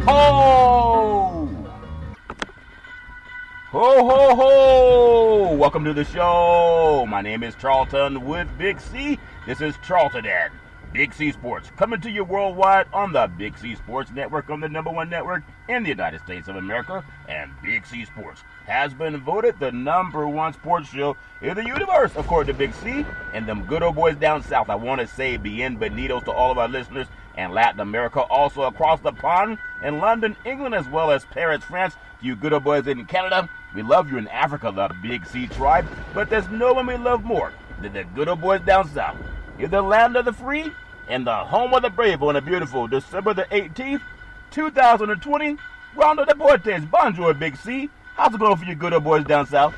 ho! Ho, ho, ho! Welcome to the show. My name is Charlton with Big C. This is Charlton at Big C Sports, coming to you worldwide on the Big C Sports Network, on the #1 network in the United States of America. And Big C Sports has been voted the #1 sports show in the universe, according to Big C and them good old boys down south. I want to say bienvenidos to all of our listeners in Latin America, also across the pond in London, England, as well as Paris, France. To you good old boys in Canada, we love you in Africa, the Big C tribe, but there's no one we love more than the good old boys down south. You're the land of the free and the home of the brave on a beautiful December the 18th, 2020. Rondo Deportes, bonjour, Big C. How's it going for you good old boys down south?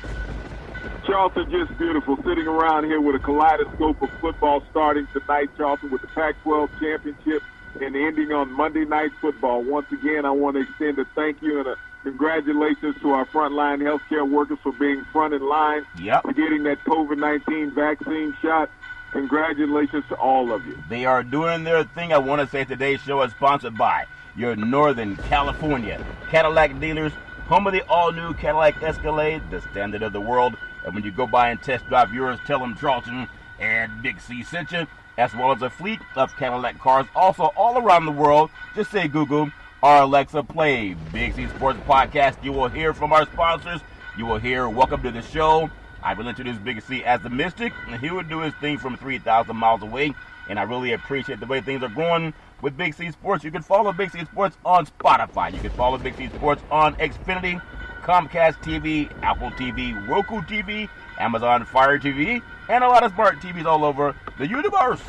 Charlton, just beautiful. Sitting around here with a kaleidoscope of football starting tonight, Charlton, with the Pac-12 championship and ending on Monday Night Football. Once again, I want to extend a thank you and a congratulations to our frontline healthcare workers for being front in line for getting that COVID-19 vaccine shot. Congratulations to all of you. They are doing their thing. I want to say today's show is sponsored by your Northern California Cadillac dealers, home of the all-new Cadillac Escalade, the standard of the world. And when you go by and test drive yours, tell them Charlton and Big C sent you, as well as a fleet of Cadillac cars also all around the world. Just say Google or Alexa, play Big C Sports Podcast. You will hear from our sponsors. You will hear welcome to the show. I will introduce Big C as the Mystic, and he will do his thing from 3,000 miles away. And I really appreciate the way things are going with Big C Sports. You can follow Big C Sports on Spotify. You can follow Big C Sports on Xfinity, Comcast TV, Apple TV, Roku TV, Amazon Fire TV, and a lot of smart TVs all over the universe.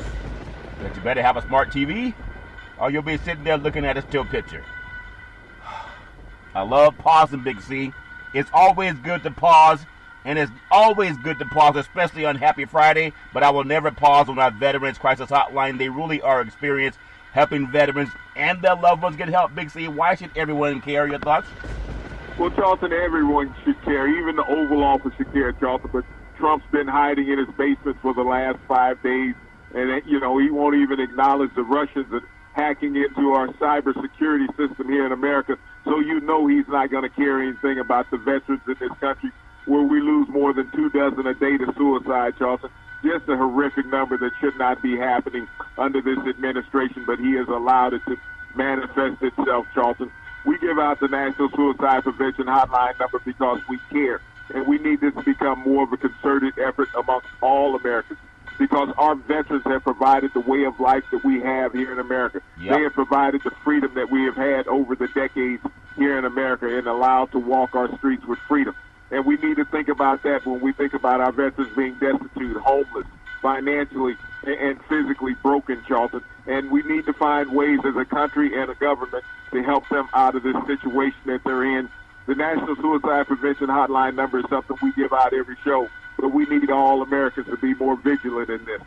But you better have a smart TV, or you'll be sitting there looking at a still picture. I love pausing, Big C. It's always good to pause. And it's always good to pause, especially on Happy Friday. But I will never pause on our Veterans Crisis Hotline. They really are experienced helping veterans and their loved ones get help. Big C, why should everyone care? Your thoughts? Well, Charlton, everyone should care. Even the Oval Office should care, Charlton. But Trump's been hiding in his basement for the last 5 days. And, he won't even acknowledge the Russians and hacking into our cybersecurity system here in America. So he's not going to care anything about the veterans in this country, where we lose more than 24 a day to suicide, Charlton. Just a horrific number that should not be happening under this administration, but he has allowed it to manifest itself, Charlton. We give out the National Suicide Prevention Hotline number because we care, and we need this to become more of a concerted effort amongst all Americans, because our veterans have provided the way of life that we have here in America. They have provided the freedom that we have had over the decades here in America and allowed to walk our streets with freedom. And we need to think about that when we think about our veterans being destitute, homeless, financially and physically broken, Charlton. And we need to find ways as a country and a government to help them out of this situation that they're in. The National Suicide Prevention Hotline number is something we give out every show, but we need all Americans to be more vigilant in this.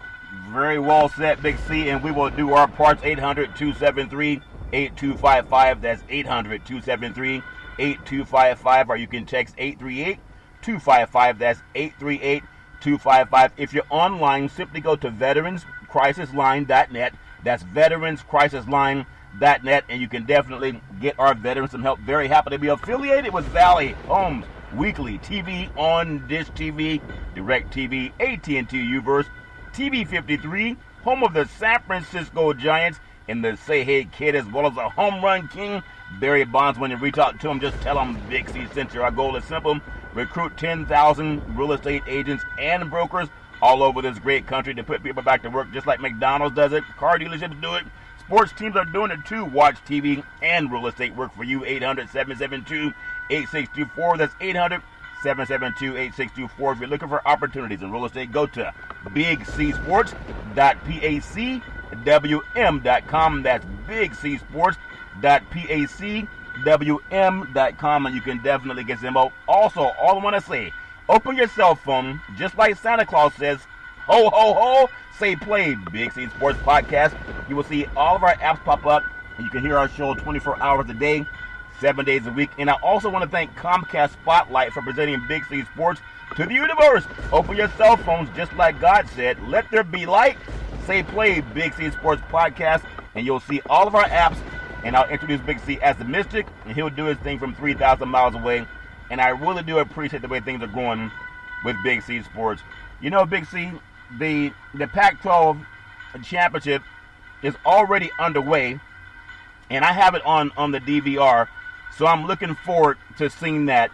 Very well said, Big C, and we will do our parts. 800-273-8255. That's 800-273-8255, or you can text 838-255. That's 838-255. If you're online, simply go to veteranscrisisline.net. That's veteranscrisisline.net, and you can definitely get our veterans some help. Very happy to be affiliated with Valley Homes Weekly TV on Dish TV, DirecTV, AT&T Uverse, TV 53, home of the San Francisco Giants, and the Say Hey Kid, as well as the Home Run King, Barry Bonds. When you reach out to him, just tell him Big C sent you. Our goal is simple: recruit 10,000 real estate agents and brokers all over this great country to put people back to work, just like McDonald's does it. Car dealerships do it. Sports teams are doing it too. Watch TV and real estate work for you. 800-772-8624. That's 800-772-8624. If you're looking for opportunities in real estate, go to bigcsports.pacwm.com. That's bigcsports.pacwm.com, and you can definitely get them out. Also, all I want to say, open your cell phone, just like Santa Claus says, ho, ho, ho, say play Big C Sports Podcast. You will see all of our apps pop up, and you can hear our show 24 hours a day, 7 days a week. And I also want to thank Comcast Spotlight for presenting Big C Sports to the universe. Open your cell phones, just like God said. Let there be light. Say play Big C Sports Podcast, and you'll see all of our apps and I'll introduce Big C as the Mystic, and he'll do his thing from 3,000 miles away. And I really do appreciate the way things are going with Big C Sports. You know, Big C, the Pac-12 championship is already underway, and I have it on the DVR, so I'm looking forward to seeing that.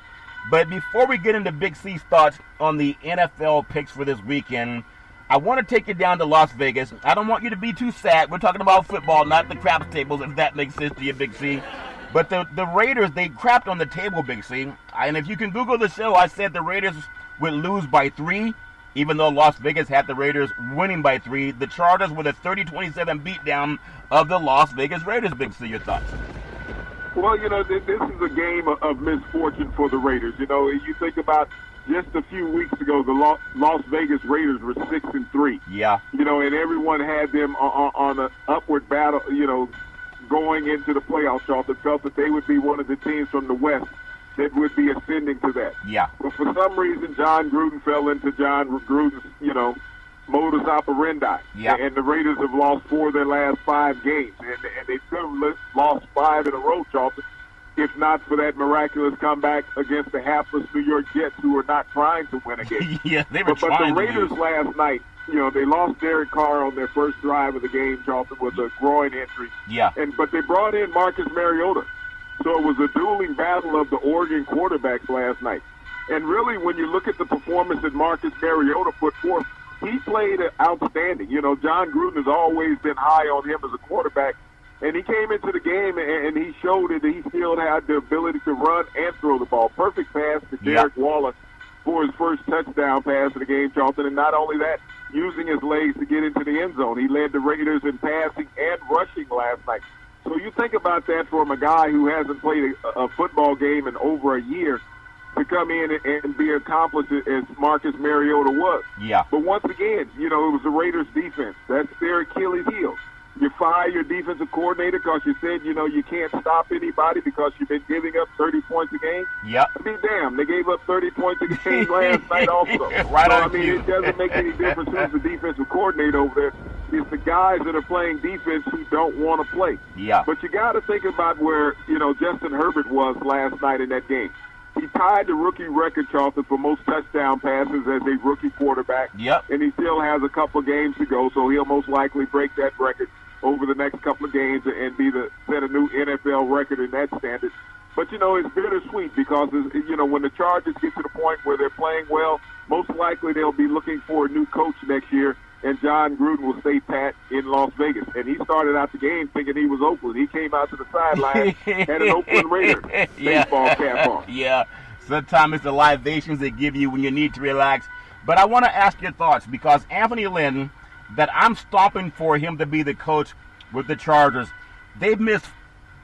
But before we get into Big C's thoughts on the NFL picks for this weekend, I want to take you down to Las Vegas. I don't want you to be too sad. We're talking about football, not the craps tables, if that makes sense to you, Big C. But the Raiders, they crapped on the table, Big C. And if you can Google the show, I said the Raiders would lose by 3, even though Las Vegas had the Raiders winning by 3. The Chargers were the 30-27 beatdown of the Las Vegas Raiders, Big C. Your thoughts? Well, you know, this is a game of misfortune for the Raiders. You know, you think about just a few weeks ago, the Las Vegas Raiders were 6-3. Yeah. You know, and everyone had them on an upward battle, you know, going into the playoffs, Charlton, felt that they would be one of the teams from the West that would be ascending to that. Yeah. But for some reason, John Gruden fell into John Gruden's, you know, modus operandi. Yeah. And the Raiders have lost 4 of their last 5 games. And they could have lost 5 in a row, Charlton, if not for that miraculous comeback against the hapless New York Jets, who were not trying to win a game. Yeah, they were trying But the to Raiders lose. last night, you know, they lost Derek Carr on their first drive of the game, Charlton, with a groin injury. Yeah. But they brought in Marcus Mariota. So it was a dueling battle of the Oregon quarterbacks last night. And really, when you look at the performance that Marcus Mariota put forth, he played outstanding. You know, John Gruden has always been high on him as a quarterback. And he came into the game and he showed that he still had the ability to run and throw the ball. Perfect pass to Derek Waller for his first touchdown pass of the game, Charlton. And not only that, using his legs to get into the end zone. He led the Raiders in passing and rushing last night. So you think about that from a guy who hasn't played a football game in over a year to come in and be accomplished as Marcus Mariota was. Yeah. But once again, you know, it was the Raiders' defense. That's their Achilles heel. You fire your defensive coordinator because you said, you know, you can't stop anybody because you've been giving up 30 points a game. Yep. I mean, damn, they gave up 30 points a game last night also. Right so, on I mean, cue. it doesn't make any difference who's the defensive coordinator over there. It's the guys that are playing defense who don't want to play. Yeah. But you got to think about where, you know, Justin Herbert was last night in that game. He tied the rookie record, Charlton, for most touchdown passes as a rookie quarterback. Yep. And he still has a couple of games to go, so he'll most likely break that record over the next couple of games and set a new NFL record in that standard. But, you know, it's bittersweet because, you know, when the Chargers get to the point where they're playing well, most likely they'll be looking for a new coach next year, and John Gruden will stay pat in Las Vegas. And he started out the game thinking he was Oakland. He came out to the sideline, had an Oakland Raider baseball cap on. Yeah. Sometimes it's the libations they give you when you need to relax. But I want to ask your thoughts because Anthony Lynn, that I'm stomping for him to be the coach with the Chargers, they've missed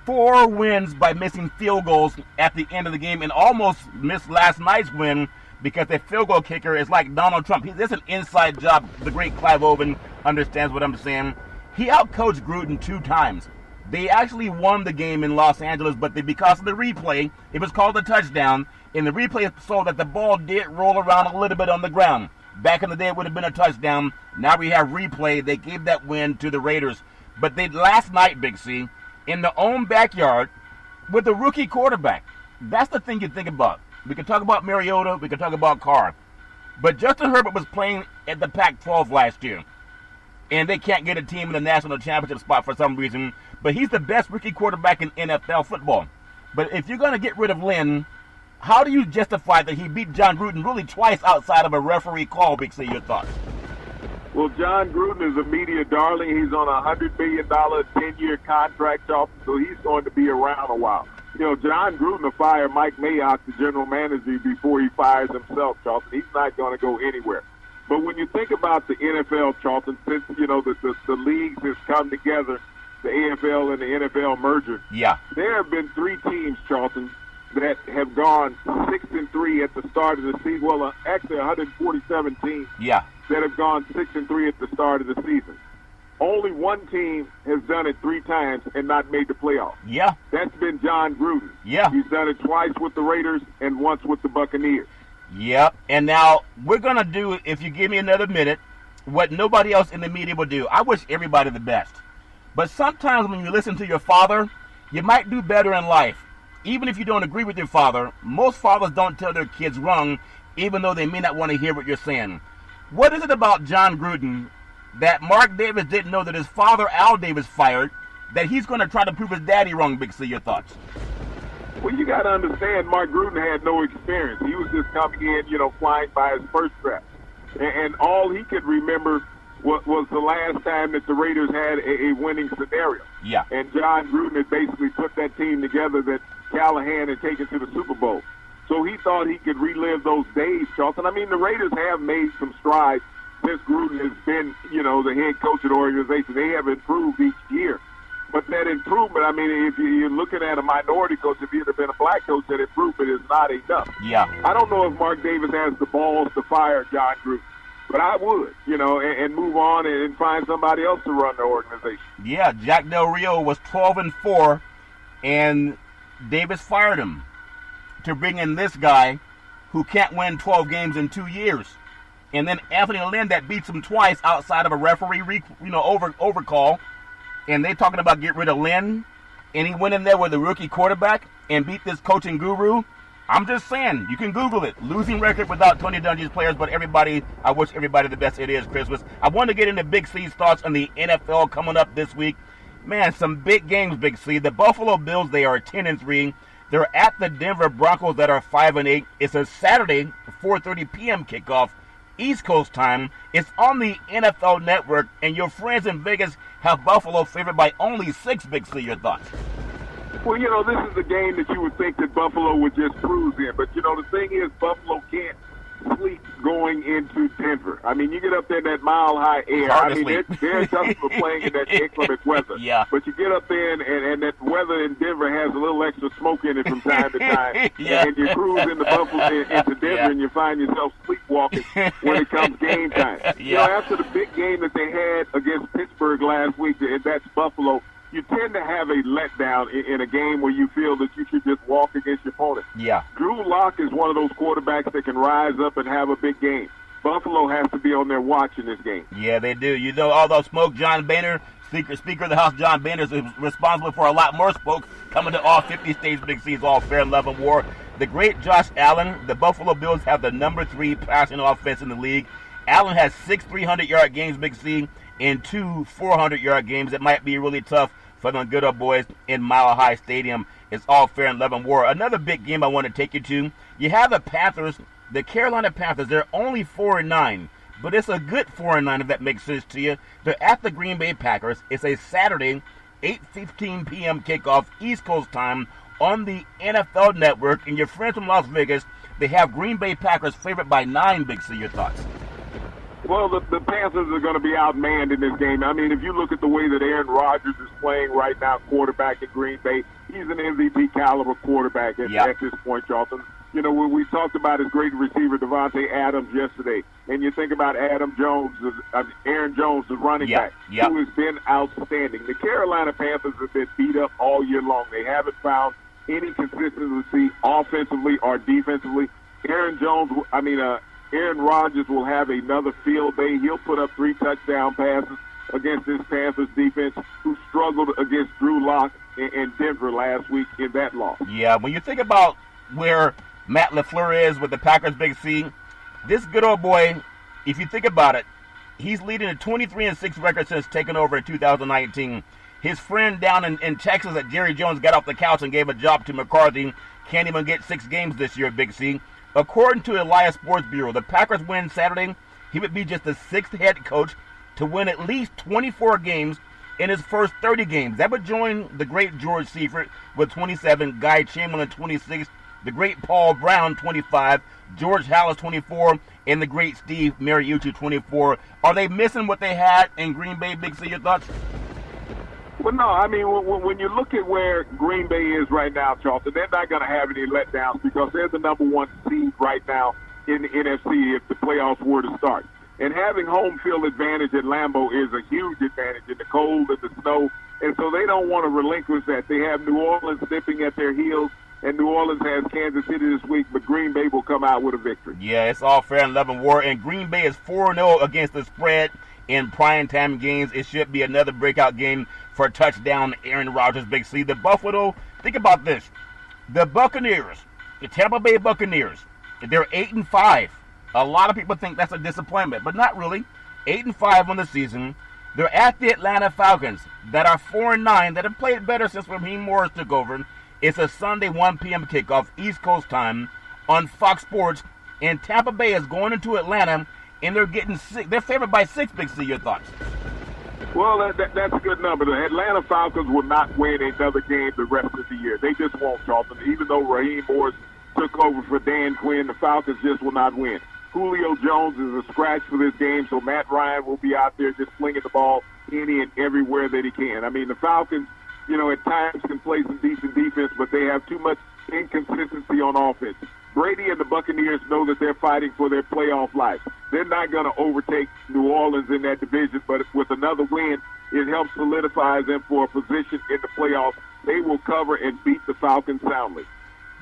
4 wins by missing field goals at the end of the game and almost missed last night's win because their field goal kicker is like Donald Trump. This is an inside job. The great Clive Owen understands what I'm saying. He outcoached Gruden 2 times. They actually won the game in Los Angeles, but because of the replay, it was called a touchdown. And the replay saw that the ball did roll around a little bit on the ground. Back in the day, it would have been a touchdown. Now we have replay. They gave that win to the Raiders. But they last night, Big C, in their own backyard with a rookie quarterback. That's the thing you think about. We can talk about Mariota. We can talk about Carr. But Justin Herbert was playing at the Pac-12 last year. And they can't get a team in the national championship spot for some reason. But he's the best rookie quarterback in NFL football. But if you're going to get rid of Lynn, how do you justify that he beat John Gruden really twice outside of a referee call, Big C? Your thoughts? Well, John Gruden is a media darling. He's on a $100 million 10-year contract, so he's going to be around a while. You know, John Gruden will fire Mike Mayock, the general manager, before he fires himself, Charlton. He's not going to go anywhere. But when you think about the NFL, Charlton, since, you know, the leagues has come together, the AFL and the NFL merger, there have been 3 teams, Charlton, that have gone 6-3 at the start of the season. Well, actually 147 teams that have gone 6-3 at the start of the season. Only one team has done it 3 times and not made the playoffs. Yeah. That's been John Gruden. Yeah. He's done it twice with the Raiders and once with the Buccaneers. Yep. And now we're going to do, if you give me another minute, what nobody else in the media will do. I wish everybody the best. But sometimes when you listen to your father, You might do better in life. Even if you don't agree with your father, most fathers don't tell their kids wrong, even though they may not want to hear what you're saying. What is it about John Gruden that Mark Davis didn't know that his father, Al Davis, fired, that he's going to try to prove his daddy wrong, Big C? Your thoughts? Well, you got to understand, Mark Gruden had no experience. He was just coming in, flying by his first draft. And all he could remember was the last time that the Raiders had a winning scenario. Yeah. And John Gruden had basically put that team together that Callahan had taken to the Super Bowl. So he thought he could relive those days, Charlton. I mean, the Raiders have made some strides since Gruden has been, the head coach of the organization. They have improved each year. But that improvement, I mean, if you're looking at a minority coach, if he had been a black coach, that improvement is not enough. Yeah. I don't know if Mark Davis has the balls to fire John Gruden, but I would, and move on and find somebody else to run the organization. Yeah, Jack Del Rio was 12-4, and Davis fired him to bring in this guy who can't win 12 games in 2 years. And then Anthony Lynn that beats him twice outside of a referee, overcall. And they talking about get rid of Lynn, and he went in there with a rookie quarterback and beat this coaching guru. I'm just saying, you can Google it. Losing record without Tony Dungy's players, but I wish everybody the best. It is Christmas. I want to get into Big C's thoughts on the NFL coming up this week. Man, some big games, Big C. The Buffalo Bills, they are 10-3. They're at the Denver Broncos that are 5-8. It's a Saturday, 4:30 p.m. kickoff, East Coast time. It's on the NFL Network, and your friends in Vegas have Buffalo favored by only 6, Big C. Your thoughts? Well, this is a game that you would think that Buffalo would just cruise in. But, the thing is, Buffalo can't sleep going into Denver. I mean, you get up there in that mile-high air. Hard I to mean, sleep. they're accustomed to playing in that inclement weather. Yeah. But you get up there, and that weather in Denver has a little extra smoke in it from time to time. Yeah. And you cruise into Denver, Yeah. and you find yourself sleepwalking when it comes game time. Yeah. After the big game that they had against Pittsburgh last week, and that's Buffalo, you tend to have a letdown in a game where you feel that you should just walk against your opponent. Yeah. Drew Lock is one of those quarterbacks that can rise up and have a big game. Buffalo has to be on there watching this game. Yeah, they do. Although smoke, John Boehner, Speaker of the House John Boehner, is responsible for a lot more smoke coming to all 50 states. Big C's all fair and love and war. The great Josh Allen, the Buffalo Bills have the number 3 passing offense in the league. Allen has 6 300-yard games, Big C, and 2 400-yard games. It might be really tough for the good old boys in Mile High Stadium. It's all fair and love and war. Another big game I want to take you to, you have the Panthers, the Carolina Panthers. They're only 4-9, but it's a good 4-9 if that makes sense to you. They're at the Green Bay Packers. It's a Saturday, 8:15 p.m. kickoff, East Coast time on the NFL Network. And your friends from Las Vegas, they have Green Bay Packers favored by 9, Big C. Your thoughts? Well, the Panthers are going to be outmanned in this game. I mean, if you look at the way that Aaron Rodgers is playing right now, quarterback in Green Bay, he's an MVP caliber quarterback at this point, Charlton. When we talked about his great receiver, Devontae Adams, yesterday, and you think about Aaron Jones, the running back, who has been outstanding. The Carolina Panthers have been beat up all year long. They haven't found any consistency offensively or defensively. Aaron Rodgers will have another field day. He'll put up 3 touchdown passes against this Panthers defense, who struggled against Drew Lock in Denver last week in that loss. Yeah, when you think about where Matt LaFleur is with the Packers, Big C, this good old boy, if you think about it, he's leading a 23-6 record since taking over in 2019. His friend down in Texas at Jerry Jones got off the couch and gave a job to McCarthy. Can't even get 6 games this year, Big C. According to Elias Sports Bureau, the Packers win Saturday. He would be just the 6th head coach to win at least 24 games in his first 30 games. That would join the great George Seifert with 27, Guy Chamberlain 26, the great Paul Brown 25, George Halas 24, and the great Steve Mariucci 24. Are they missing what they had in Green Bay, Big C? Your thoughts? Well, no, I mean, when you look at where Green Bay is right now, Charlton, they're not going to have any letdowns because they're the number 1 seed right now in the NFC if the playoffs were to start. And having home field advantage at Lambeau is a huge advantage in the cold and the snow, and so they don't want to relinquish that. They have New Orleans nipping at their heels, and New Orleans has Kansas City this week, but Green Bay will come out with a victory. Yeah, it's all fair and love and war, and Green Bay is 4-0 against the spread in primetime games. It should be another breakout game for a touchdown Aaron Rodgers, Big C. The Buffalo, think about this. The Buccaneers, the Tampa Bay Buccaneers, they're 8-5. A lot of people think that's a disappointment, but not really. 8-5 on the season. They're at the Atlanta Falcons that are 4-9, that have played better since Raheem Morris took over. It's a Sunday 1 p.m. kickoff, East Coast time, on Fox Sports. And Tampa Bay is going into Atlanta, and they're getting six. They're favored by 6, Big C. Your thoughts? Well, that's a good number. The Atlanta Falcons will not win another game the rest of the year. They just won't, Charlton. Even though Raheem Morris took over for Dan Quinn, the Falcons just will not win. Julio Jones is a scratch for this game, so Matt Ryan will be out there just flinging the ball any and everywhere that he can. I mean, the Falcons, at times can play some decent defense, but they have too much inconsistency on offense. Brady and the Buccaneers know that they're fighting for their playoff life. They're not going to overtake New Orleans in that division, but with another win, it helps solidify them for a position in the playoffs. They will cover and beat the Falcons soundly.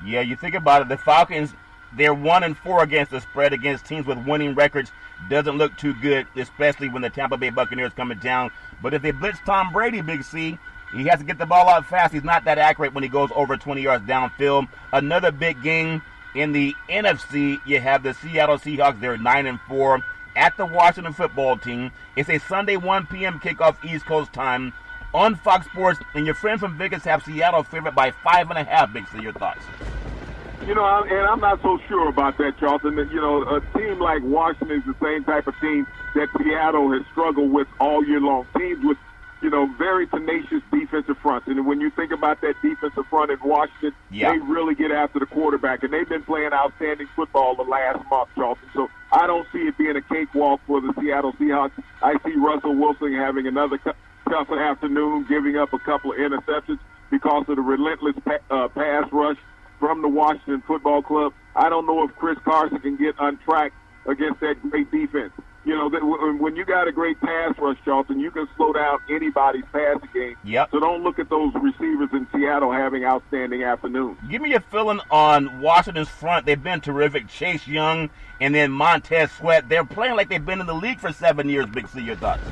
Yeah, you think about it, the Falcons, they're 1-4 against the spread against teams with winning records. Doesn't look too good, especially when the Tampa Bay Buccaneers coming down. But if they blitz Tom Brady, Big C, he has to get the ball out fast. He's not that accurate when he goes over 20 yards downfield. Another big game in the NFC, you have the Seattle Seahawks. They're 9-4 at the Washington Football Team. It's a Sunday 1 p.m. kickoff East Coast time on Fox Sports. And your friends from Vegas have Seattle favored by 5.5. Big C, your thoughts? And I'm not so sure about that, Charlton. A team like Washington is the same type of team that Seattle has struggled with all year long. Teams with, very tenacious defensive fronts. And when you think about that defensive front in Washington, They really get after the quarterback. And they've been playing outstanding football the last month, Charlton. So I don't see it being a cakewalk for the Seattle Seahawks. I see Russell Wilson having another tough afternoon, giving up a couple of interceptions because of the relentless pass rush from the Washington Football Club. I don't know if Chris Carson can get on track against that great defense. When you got a great pass rush, Charlton, you can slow down anybody's passing game. Yep. So don't look at those receivers in Seattle having outstanding afternoons. Give me your feeling on Washington's front. They've been terrific. Chase Young and then Montez Sweat. They're playing like they've been in the league for 7 years, Big C. Your thoughts?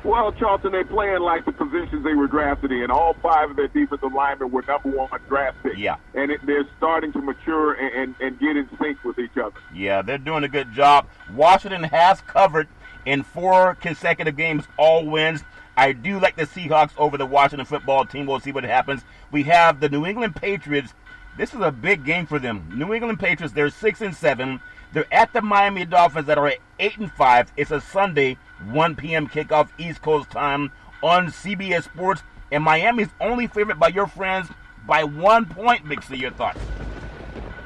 Well, Charlton, they're playing like the positions they were drafted in. All 5 of their defensive linemen were number 1 draft picks. Yeah. And they're starting to mature and get in sync with each other. Yeah, they're doing a good job. Washington has covered in 4 consecutive games, all wins. I do like the Seahawks over the Washington Football Team. We'll see what happens. We have the New England Patriots. This is a big game for them. New England Patriots, they're 6-7. They're at the Miami Dolphins that are at 8-5. It's a Sunday 1 p.m. kickoff East Coast time on CBS Sports. And Miami's only favorite by your friends by 1 point, Big C. Your thoughts?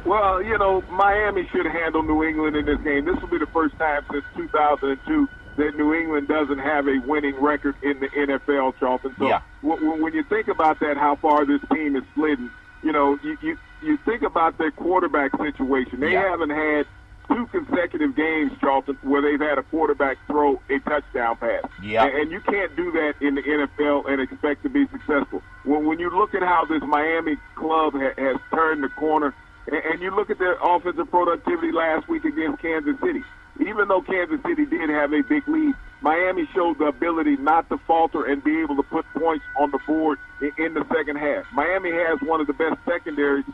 Well, Miami should handle New England in this game. This will be the first time since 2002 that New England doesn't have a winning record in the NFL, Charlton. So when you think about that, how far this team is slidden, you think about their quarterback situation. They haven't had 2 consecutive games, Charlton, where they've had a quarterback throw a touchdown pass. Yeah. And you can't do that in the NFL and expect to be successful. When you look at how this Miami club has turned the corner, and you look at their offensive productivity last week against Kansas City, even though Kansas City did have a big lead, Miami showed the ability not to falter and be able to put points on the board in the second half. Miami has one of the best secondaries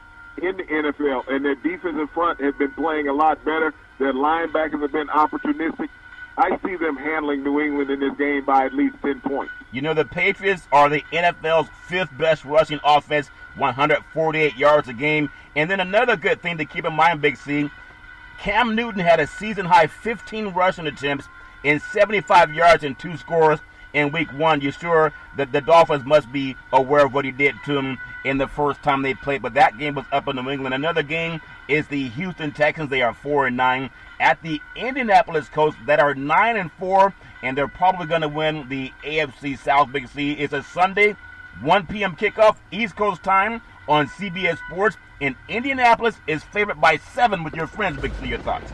in the NFL, and their defensive front has been playing a lot better. Their linebackers have been opportunistic. I see them handling New England in this game by at least 10 points. The Patriots are the NFL's 5th best rushing offense, 148 yards a game. And then another good thing to keep in mind, Big C, Cam Newton had a season-high 15 rushing attempts and 75 yards and 2 scores in Week 1. You're sure that the Dolphins must be aware of what he did to them in the first time they played. But that game was up in New England. Another game is the Houston Texans. They are 4-9 at the Indianapolis Colts that are 9-4, and they're probably going to win the AFC South, Big C. It's a Sunday 1 p.m. kickoff East Coast time on CBS Sports. And Indianapolis is favored by 7 with your friends, Big C. Your thoughts?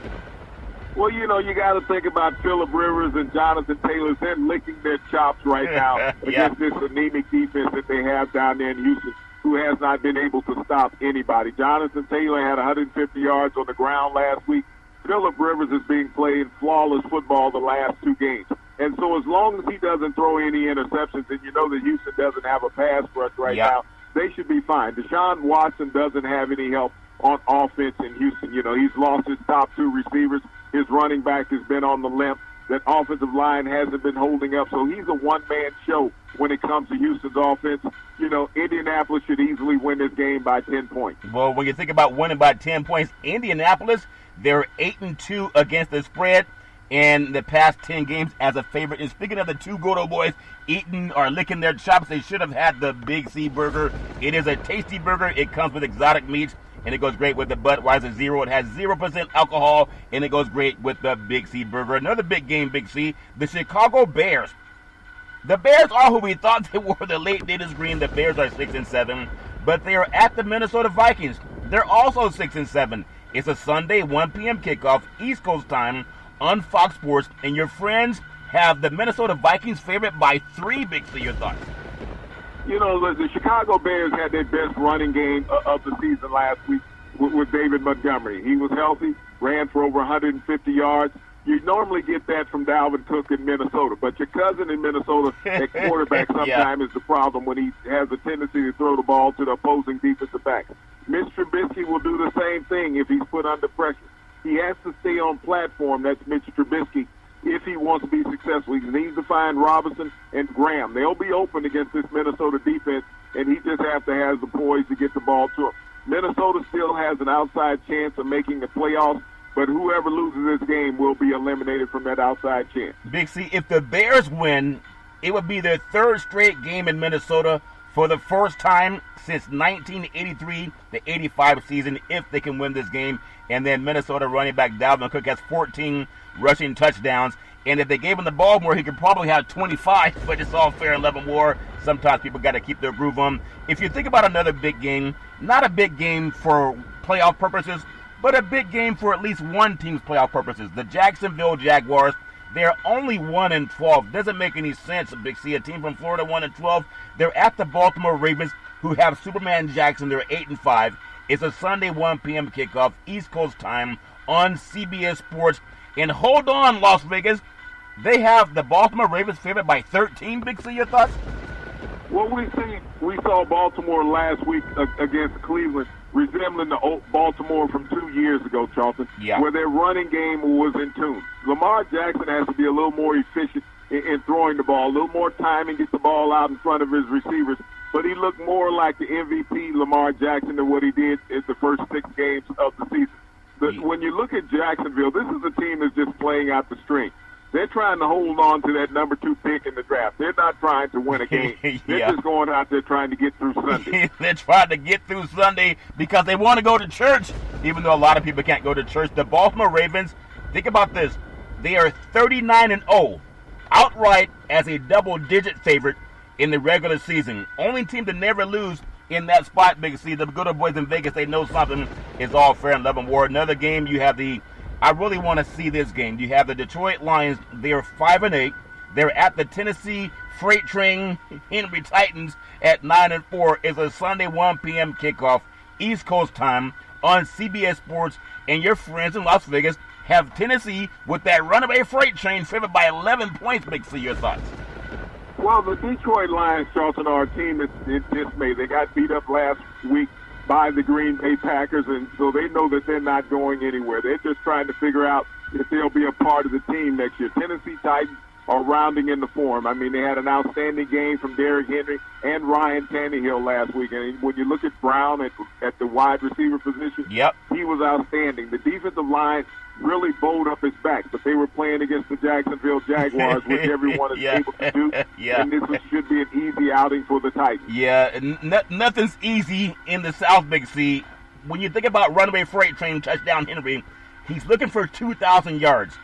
Well, you got to think about Phillip Rivers and Jonathan Taylor. They're licking their chops right now against this anemic defense that they have down there in Houston, who has not been able to stop anybody. Jonathan Taylor had 150 yards on the ground last week. Phillip Rivers is being playing flawless football the last 2 games. And so as long as he doesn't throw any interceptions, and you know that Houston doesn't have a pass rush right now, they should be fine. Deshaun Watson doesn't have any help on offense in Houston. You know, he's lost his top two receivers. His running back has been on the limp. That offensive line hasn't been holding up. So he's a one-man show when it comes to Houston's offense. You know, Indianapolis should easily win this game by 10 points. Well, when you think about winning by 10 points, Indianapolis, they're 8-2 against the spread in the past 10 games as a favorite. And speaking of the two Gordo boys eating or licking their chops, they should have had the Big C burger. It is a tasty burger. It comes with exotic meats, and it goes great with the Budweiser Zero. It has 0% alcohol, and it goes great with the Big C burger. Another big game, Big C, the Chicago Bears. The Bears are who we thought they were. The late Dennis Green. The Bears are 6-7, but they are at the Minnesota Vikings. They're also 6-7. It's a Sunday 1 p.m. kickoff, East Coast time on Fox Sports, and your friends have the Minnesota Vikings favorite by 3. Big C, your thoughts? You know, the Chicago Bears had their best running game of the season last week with David Montgomery. He was healthy, ran for over 150 yards. You normally get that from Dalvin Cook in Minnesota, but your cousin in Minnesota at quarterback sometimes is the problem when he has a tendency to throw the ball to the opposing defensive back. Mitch Trubisky will do the same thing if he's put under pressure. He has to stay on platform. That's Mitch Trubisky. If he wants to be successful, he needs to find Robinson and Graham. They'll be open against this Minnesota defense, and he just has to have the poise to get the ball to him. Minnesota still has an outside chance of making the playoffs, but whoever loses this game will be eliminated from that outside chance. Big C, if the Bears win, it would be their 3rd straight game in Minnesota for the first time since 1983, the 85 season, if they can win this game. And then Minnesota running back Dalvin Cook has 14 rushing touchdowns. And if they gave him the ball more, he could probably have 25, but it's all fair in love and war. Sometimes people got to keep their groove on. If you think about another big game, not a big game for playoff purposes, but a big game for at least one team's playoff purposes. The Jacksonville Jaguars, they're only 1-12. Doesn't make any sense, Big C. A team from Florida 1-12. They're at the Baltimore Ravens, who have Superman Jackson. They're 8-5. It's a Sunday 1 p.m. kickoff, East Coast time on CBS Sports. And hold on, Las Vegas. They have the Baltimore Ravens favored by 13. Big C, your thoughts? Well, we saw Baltimore last week against Cleveland, resembling the old Baltimore from 2 years ago, Charlton, where their running game was in tune. Lamar Jackson has to be a little more efficient in throwing the ball, a little more time and get the ball out in front of his receivers. But he looked more like the MVP Lamar Jackson than what he did in the first 6 games of the season. When you look at Jacksonville, this is a team that's just playing out the string. They're trying to hold on to that number 2 pick in the draft. They're not trying to win a game. They're just going out there trying to get through Sunday. They're trying to get through Sunday because they want to go to church, even though a lot of people can't go to church. The Baltimore Ravens, think about this. They are 39-0, outright as a double-digit favorite in the regular season. Only team to never lose in that spot, Big C. The good old boys in Vegas, they know something is all fair in love and war. Another game, you have I really want to see this game. You have the Detroit Lions. They are 5-8. They're at the Tennessee Freight Train Henry Titans at 9-4. It's a Sunday 1 p.m. kickoff, East Coast time on CBS Sports. And your friends in Las Vegas have Tennessee with that runaway freight train favored by 11 points. Big C, your thoughts? Well, the Detroit Lions, Charlton, are a team that's dismayed. They got beat up last week by the Green Bay Packers, and so they know that they're not going anywhere. They're just trying to figure out if they'll be a part of the team next year. Tennessee Titans are rounding into form. I mean, they had an outstanding game from Derrick Henry and Ryan Tannehill last week. And when you look at Brown at the wide receiver position, he was outstanding. The defensive line really bowled up his back, but they were playing against the Jacksonville Jaguars, which everyone is able to do. And this should be an easy outing for the Titans. Nothing's easy in the South, Big C. When you think about runaway freight train touchdown Henry, he's looking for 2,000 yards.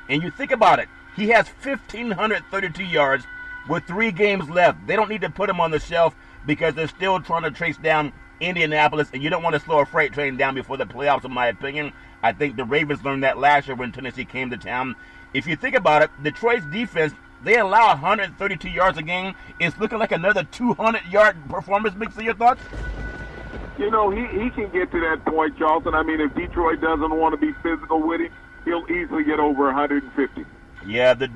And you think about it, he has 1,532 yards with 3 games left. They don't need to put him on the shelf because they're still trying to trace down Indianapolis, and you don't want to slow a freight train down before the playoffs, in my opinion. I think the Ravens learned that last year when Tennessee came to town. If you think about it, Detroit's defense, they allow 132 yards a game. It's looking like another 200-yard performance. Big C, your thoughts? You know, he can get to that point, Charlton. I mean, if Detroit doesn't want to be physical with him, he'll easily get over 150. Yeah, the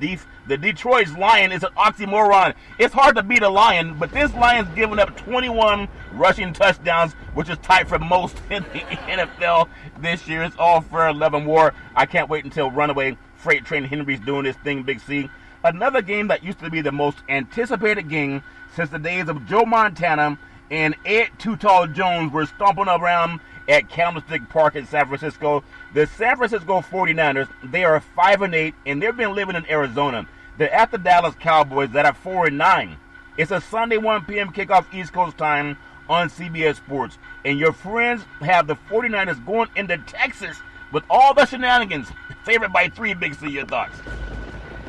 Detroit's Lion is an oxymoron. It's hard to beat a Lion, but this Lion's given up 21 rushing touchdowns, which is tied for most in the NFL this year. It's all fair love and war. I can't wait until Runaway Freight Train Henry's doing this thing, Big C. Another game that used to be the most anticipated game since the days of Joe Montana and Ed Too Tall Jones were stomping around at Candlestick Park in San Francisco. The San Francisco 49ers, they are 5-8, and they've been living in Arizona. They're at the Dallas Cowboys that are 4-9. It's a Sunday 1 p.m. kickoff East Coast time on CBS Sports. And your friends have the 49ers going into Texas with all the shenanigans. Favored by 3, Big C, your thoughts?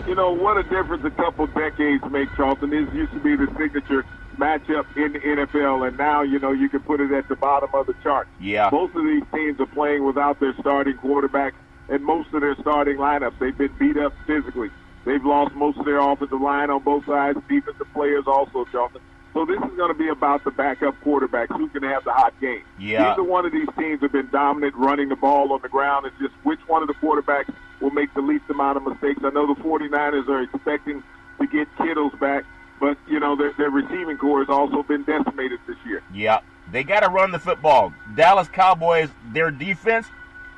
You know, what a difference a couple decades make, Charlton. This used to be the signature matchup in the NFL, and now, you know, you can put it at the bottom of the chart. Yeah. Most of these teams are playing without their starting quarterback and most of their starting lineups. They've been beat up physically. They've lost most of their offensive line on both sides, defensive players also, Charlton. So this is going to be about the backup quarterbacks who can have the hot game. Yeah. Neither one of these teams have been dominant running the ball on the ground. It's just which one of the quarterbacks will make the least amount of mistakes. I know the 49ers are expecting to get Kittles back, but, you know, their receiving core has also been decimated this year. Yeah, they got to run the football. Dallas Cowboys, their defense,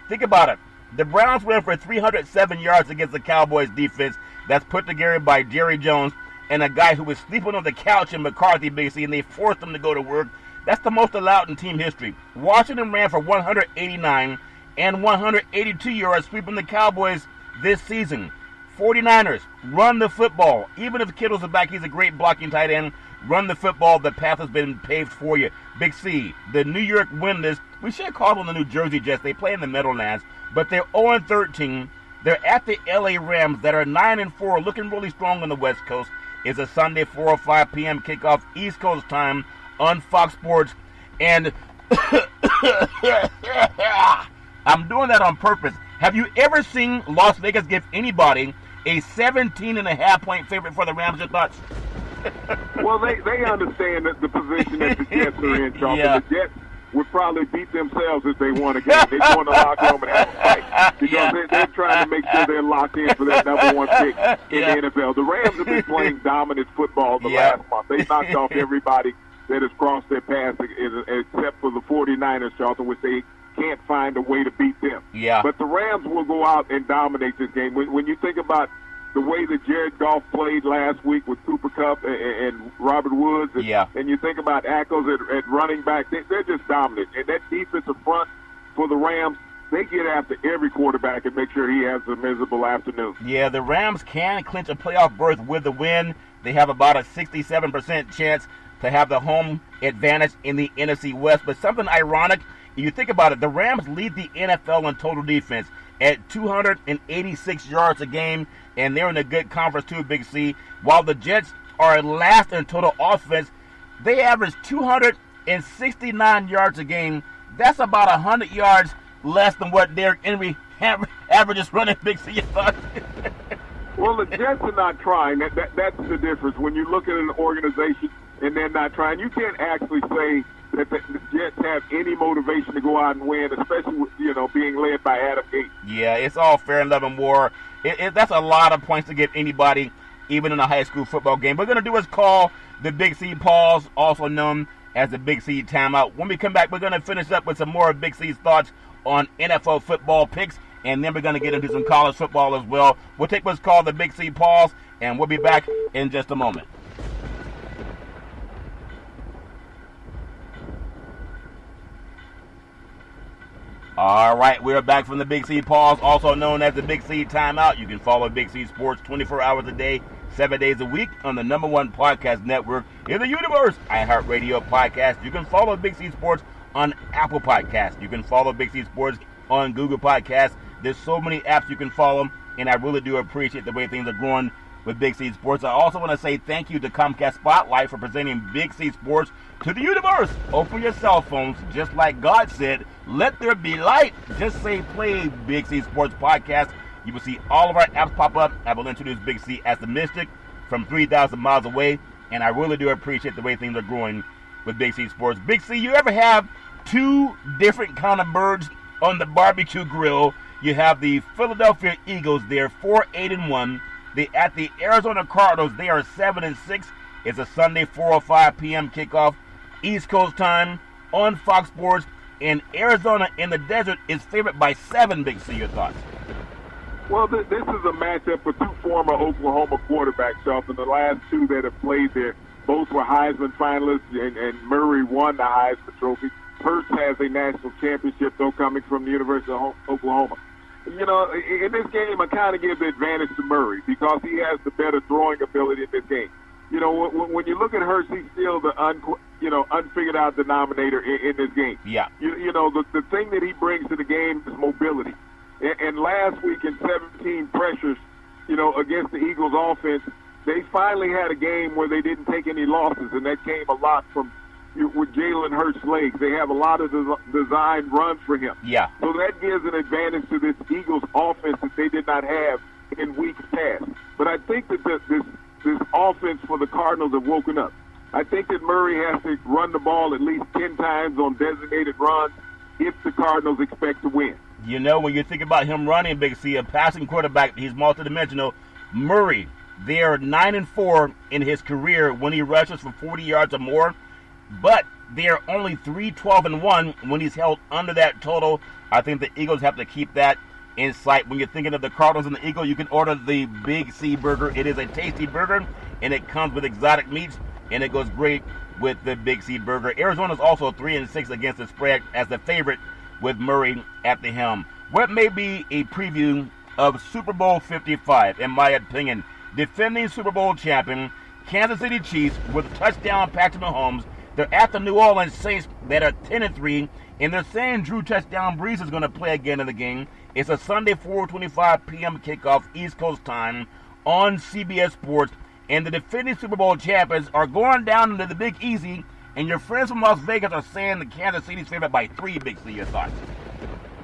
think about it. The Browns ran for 307 yards against the Cowboys defense that's put together by Jerry Jones and a guy who was sleeping on the couch in McCarthy, basically, and they forced him to go to work. That's the most allowed in team history. Washington ran for 189 and 182 yards, sweeping the Cowboys this season. 49ers, run the football. Even if Kittle's back, he's a great blocking tight end. Run the football. The path has been paved for you. Big C, the New York winless, we should call them the New Jersey Jets. They play in the Meadowlands, but they're 0-13. They're at the LA Rams that are 9-4, looking really strong on the West Coast. It's a Sunday 4:05 p.m. kickoff East Coast time on Fox Sports. And I'm doing that on purpose. Have you ever seen Las Vegas give anybody a 17.5-point favorite for the Rams? Your thoughts? Well, they understand that the position that the Jets are in, Charlton. Yeah. The Jets would probably beat themselves if they won a game. They go in the locker room and have a fight because they're trying to make sure they're locked in for that number 1 pick in the NFL. The Rams have been playing dominant football the last month. They knocked off everybody that has crossed their path except for the 49ers, Charlton, which they can't find a way to beat them. Yeah. But the Rams will go out and dominate this game. When you think about the way that Jared Goff played last week with Cooper Kupp and Robert Woods, and you think about Ackles at running back, they're just dominant. And that defensive front for the Rams, they get after every quarterback and make sure he has a miserable afternoon. Yeah, the Rams can clinch a playoff berth with the win. They have about a 67% chance to have the home advantage in the NFC West. But something ironic, you think about it, the Rams lead the NFL in total defense at 286 yards a game, and they're in a good conference too, Big C. While the Jets are last in total offense, they average 269 yards a game. That's about 100 yards less than what Derrick Henry averages running, Big C. Well, the Jets are not trying. That's the difference. When you look at an organization and they're not trying, you can't actually say that the Jets have any motivation to go out and win, especially with, being led by Adam Gase. Yeah, it's all fair and love and war. That's a lot of points to give anybody, even in a high school football game. What we're going to do is call the Big C pause, also known as the Big C timeout. When we come back, we're going to finish up with some more of Big C's thoughts on NFL football picks, and then we're going to get into some college football as well. We'll take what's called the Big C pause, and we'll be back in just a moment. All right, we're back from the Big C pause, also known as the Big C timeout. You can follow Big C Sports 24 hours a day, 7 days a week on the #1 podcast network in the universe, iHeartRadio Podcast. You can follow Big C Sports on Apple Podcasts. You can follow Big C Sports on Google Podcasts. There's so many apps you can follow, and I really do appreciate the way things are growing with Big C Sports. I also want to say thank you to Comcast Spotlight for presenting Big C Sports to the universe. Open your cell phones, just like God said, let there be light. Just say play Big C Sports Podcast. You will see all of our apps pop up. I will introduce Big C as the Mystic from 3,000 miles away, and I really do appreciate the way things are growing with Big C Sports. Big C, you ever have two different kind of birds on the barbecue grill? You have the Philadelphia Eagles. They're 4-8-1. At the Arizona Cardinals, they are 7-6. It's a Sunday 4:05 p.m. kickoff, East Coast time on Fox Sports. And Arizona in the desert is favored by 7. Big C, your thoughts? Well, this is a matchup for two former Oklahoma quarterbacks, Charlton. The last two that have played there, both were Heisman finalists, and Murray won the Heisman Trophy. Hurts has a national championship, though, coming from the University of Oklahoma. You know, in this game, I kind of give the advantage to Murray because he has the better throwing ability in this game. You know, when you look at Hurts, he's still the unfigured out denominator in this game. Yeah. You know, the thing that he brings to the game is mobility. And last week in 17 pressures, you know, against the Eagles offense, they finally had a game where they didn't take any losses, and that came a lot from with Jalen Hurts' legs. They have a lot of designed runs for him. Yeah. So that gives an advantage to this Eagles offense that they did not have in weeks past. But I think that this offense for the Cardinals have woken up. I think that Murray has to run the ball at least 10 times on designated runs if the Cardinals expect to win. You know, when you think about him running, Big C, a passing quarterback, he's multidimensional. Murray, they are 9-4 in his career when he rushes for 40 yards or more, but they are only 3-12-1 when he's held under that total. I think the Eagles have to keep that in sight. When you're thinking of the Cardinals and the Eagles, you can order the Big C burger. It is a tasty burger, and it comes with exotic meats, and it goes great with the Big C burger. Arizona's also 3-6 against the spread as the favorite with Murray at the helm. What may be a preview of Super Bowl 55, in my opinion. Defending Super Bowl champion Kansas City Chiefs with touchdown Patrick Mahomes. They're at the New Orleans Saints that are 10-3, and they're saying Drew Touchdown Brees is going to play again in the game. It's a Sunday 4:25 p.m. kickoff East Coast time on CBS Sports, and the defending Super Bowl champions are going down into the Big Easy, and your friends from Las Vegas are saying the Kansas City's favored by 3. Big C, your thoughts?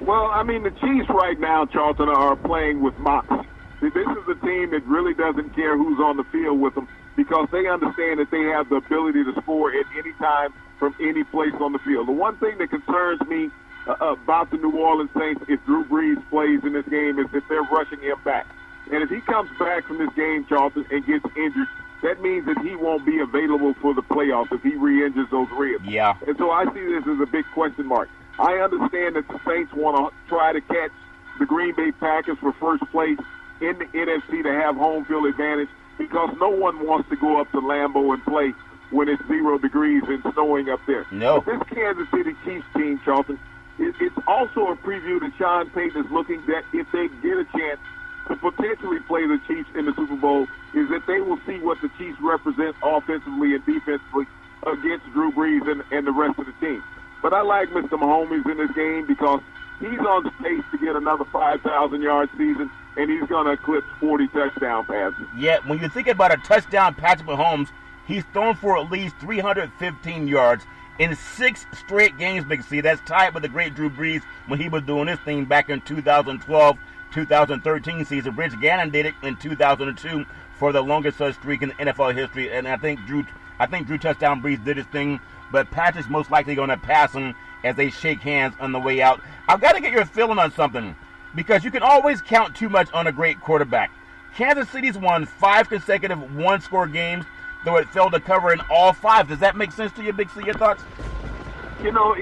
Well, I mean, the Chiefs right now, Charlton, are playing with moxie. This is a team that really doesn't care who's on the field with them because they understand that they have the ability to score at any time from any place on the field. The one thing that concerns me about the New Orleans Saints, if Drew Brees plays in this game, is that they're rushing him back. And if he comes back from this game, Charlton, and gets injured, that means that he won't be available for the playoffs if he re-injures those ribs. Yeah. And so I see this as a big question mark. I understand that the Saints want to try to catch the Green Bay Packers for first place in the NFC to have home field advantage because no one wants to go up to Lambeau and play when it's 0 degrees and snowing up there. No. But this Kansas City Chiefs team, Charlton, it's also a preview that Sean Payton is looking at if they get a chance to potentially play the Chiefs in the Super Bowl, is that they will see what the Chiefs represent offensively and defensively against Drew Brees and the rest of the team. But I like Mr. Mahomes in this game because he's on pace to get another 5,000-yard season, and he's going to eclipse 40 touchdown passes. Yeah, when you think about a touchdown Patrick Mahomes, he's thrown for at least 315 yards in 6 straight games, Big C. That's tied with the great Drew Brees when he was doing his thing back in 2012-2013 season. Rich Gannon did it in 2002 for the longest such streak in NFL history, and I think Drew Touchdown Brees did his thing, but Patrick's most likely going to pass him as they shake hands on the way out. I've got to get your feeling on something, because you can always count too much on a great quarterback. Kansas City's won 5 consecutive one-score games, though it failed to cover in all 5. Does that make sense to you, Big C? Your thoughts? You know,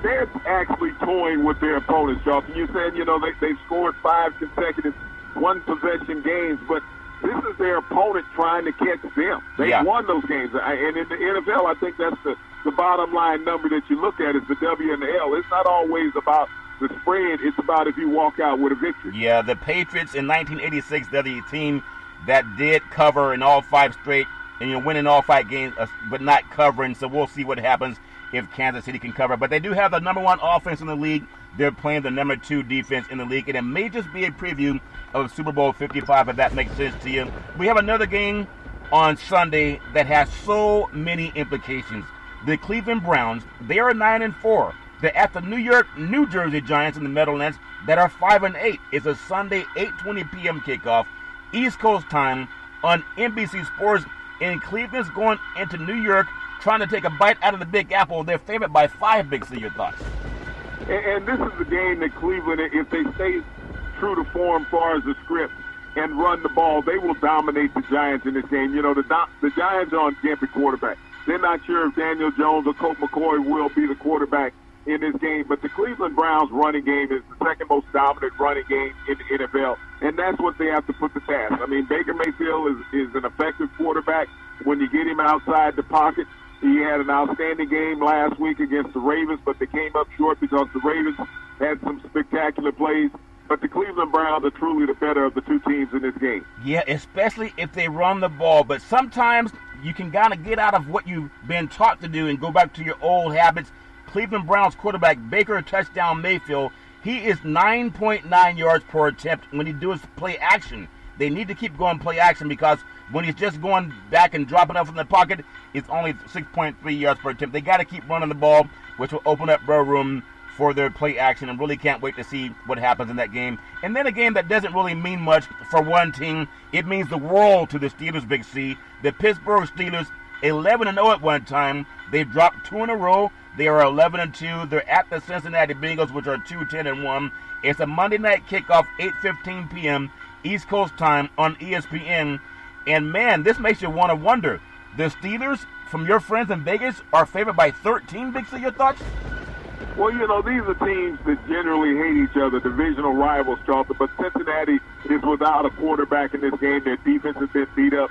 they're actually toying with their opponents, Charlton. You said, you know, they've scored 5 consecutive one-possession games, but this is their opponent trying to catch them. They've won those games. And in the NFL, I think that's the bottom line number that you look at is the W and the L. It's not always about the spread. It's about if you walk out with a victory. Yeah, the Patriots in 1986, they're the team that did cover in all 5 straight, and you're winning all 5 games, but not covering. So we'll see what happens if Kansas City can cover. But they do have the number 1 offense in the league. They're playing the number 2 defense in the league, and it may just be a preview of Super Bowl 55, if that makes sense to you. We have another game on Sunday that has so many implications. The Cleveland Browns, they are 9-4. They're at the New Jersey Giants in the Meadowlands that are 5-8. It's a Sunday 8:20 p.m. kickoff, East Coast time on NBC Sports. And Cleveland's going into New York trying to take a bite out of the Big Apple. They're favored by 5. Big C, your thoughts? And this is the game that Cleveland, if they stay true to form as far as the script, and run the ball, they will dominate the Giants in this game. You know, the Giants are on Gambit quarterback. They're not sure if Daniel Jones or Colt McCoy will be the quarterback in this game, but the Cleveland Browns running game is the second most dominant running game in the NFL, and that's what they have to put to task. I mean, Baker Mayfield is an effective quarterback when you get him outside the pocket. He had an outstanding game last week against the Ravens, but they came up short because the Ravens had some spectacular plays. But the Cleveland Browns are truly the better of the two teams in this game. Yeah, especially if they run the ball. But sometimes you can kind of get out of what you've been taught to do and go back to your old habits. Cleveland Browns quarterback Baker touchdown Mayfield, he is 9.9 yards per attempt when he does play action. They need to keep going play action because when he's just going back and dropping up from the pocket, it's only 6.3 yards per attempt. They got to keep running the ball, which will open up more room for their play action, and really can't wait to see what happens in that game. And then a game that doesn't really mean much for one team, it means the world to the Steelers, Big C. The Pittsburgh Steelers, 11-0 at one time. They've dropped 2 in a row. They are 11-2. They're at the Cincinnati Bengals, which are 2-10-1. It's a Monday night kickoff, 8:15 p.m. East Coast time on ESPN. And man, this makes you want to wonder. The Steelers, from your friends in Vegas, are favored by 13. Big C, your thoughts? Well, you know, these are teams that generally hate each other, divisional rivals, Charlton, but Cincinnati is without a quarterback in this game. Their defense has been beat up.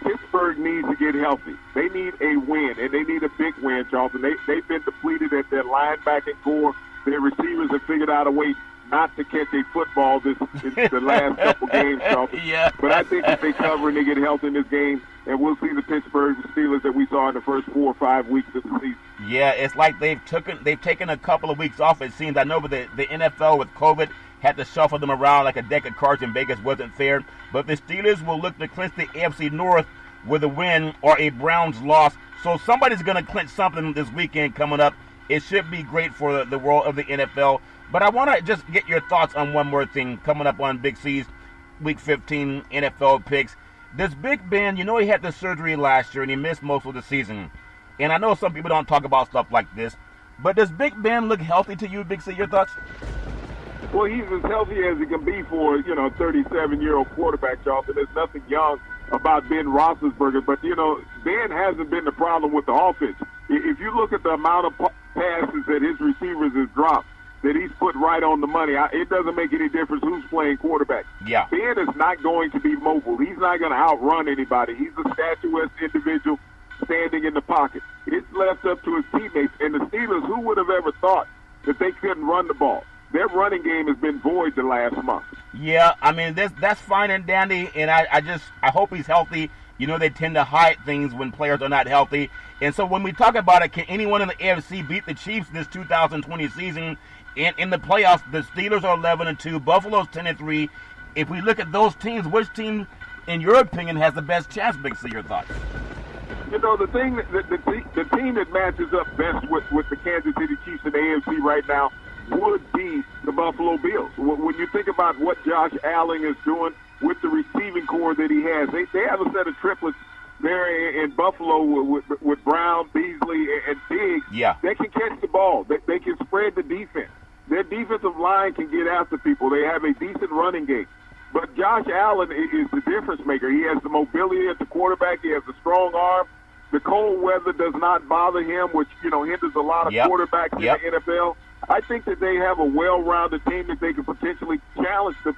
Pittsburgh needs to get healthy. They need a win, and they need a big win, Charlton. They've been depleted at their linebacking core. Their receivers have figured out a way not to catch a football in the last couple games, Charlton. Yeah. But I think if they cover and they get healthy in this game, and we'll see the Pittsburgh Steelers that we saw in the first 4 or 5 weeks of the season. Yeah, it's like they've taken a couple of weeks off, it seems. I know, but the NFL with COVID had to shuffle them around like a deck of cards in Vegas. Wasn't fair. But the Steelers will look to clinch the AFC North with a win or a Browns loss. So somebody's going to clinch something this weekend coming up. It should be great for the world of the NFL. But I want to just get your thoughts on one more thing coming up on Big C's Week 15 NFL picks. Does Big Ben, you know he had the surgery last year and he missed most of the season. And I know some people don't talk about stuff like this. But does Big Ben look healthy to you, Big C? Your thoughts? Well, he's as healthy as he can be for, a 37-year-old quarterback, Charlton. There's nothing young about Ben Roethlisberger. But, Ben hasn't been the problem with the offense. If you look at the amount of passes that his receivers have dropped, that he's put right on the money, it doesn't make any difference who's playing quarterback. Yeah. Ben is not going to be mobile. He's not going to outrun anybody. He's a statuesque individual standing in the pocket. It's left up to his teammates. And the Steelers, who would have ever thought that they couldn't run the ball? Their running game has been void the last month. Yeah, I mean, that's fine and dandy, and I hope he's healthy. They tend to hide things when players are not healthy. And so when we talk about it, can anyone in the AFC beat the Chiefs this 2020 season? And in the playoffs, the Steelers are 11-2, Buffalo's 10-3. If we look at those teams, which team, in your opinion, has the best chance, Big C? Your thoughts? The thing the team that matches up best with the Kansas City Chiefs in the AFC right now would be the Buffalo Bills. When you think about what Josh Allen is doing with the receiving core that he has, they have a set of triplets there in Buffalo with Brown, Beasley, and Diggs. Yeah. They can catch the ball. They can spread the defense. Their defensive line can get after people. They have a decent running game. But Josh Allen is the difference maker. He has the mobility at the quarterback. He has a strong arm. The cold weather does not bother him, which, hinders a lot of quarterbacks in the NFL. I think that they have a well-rounded team that they can potentially challenge the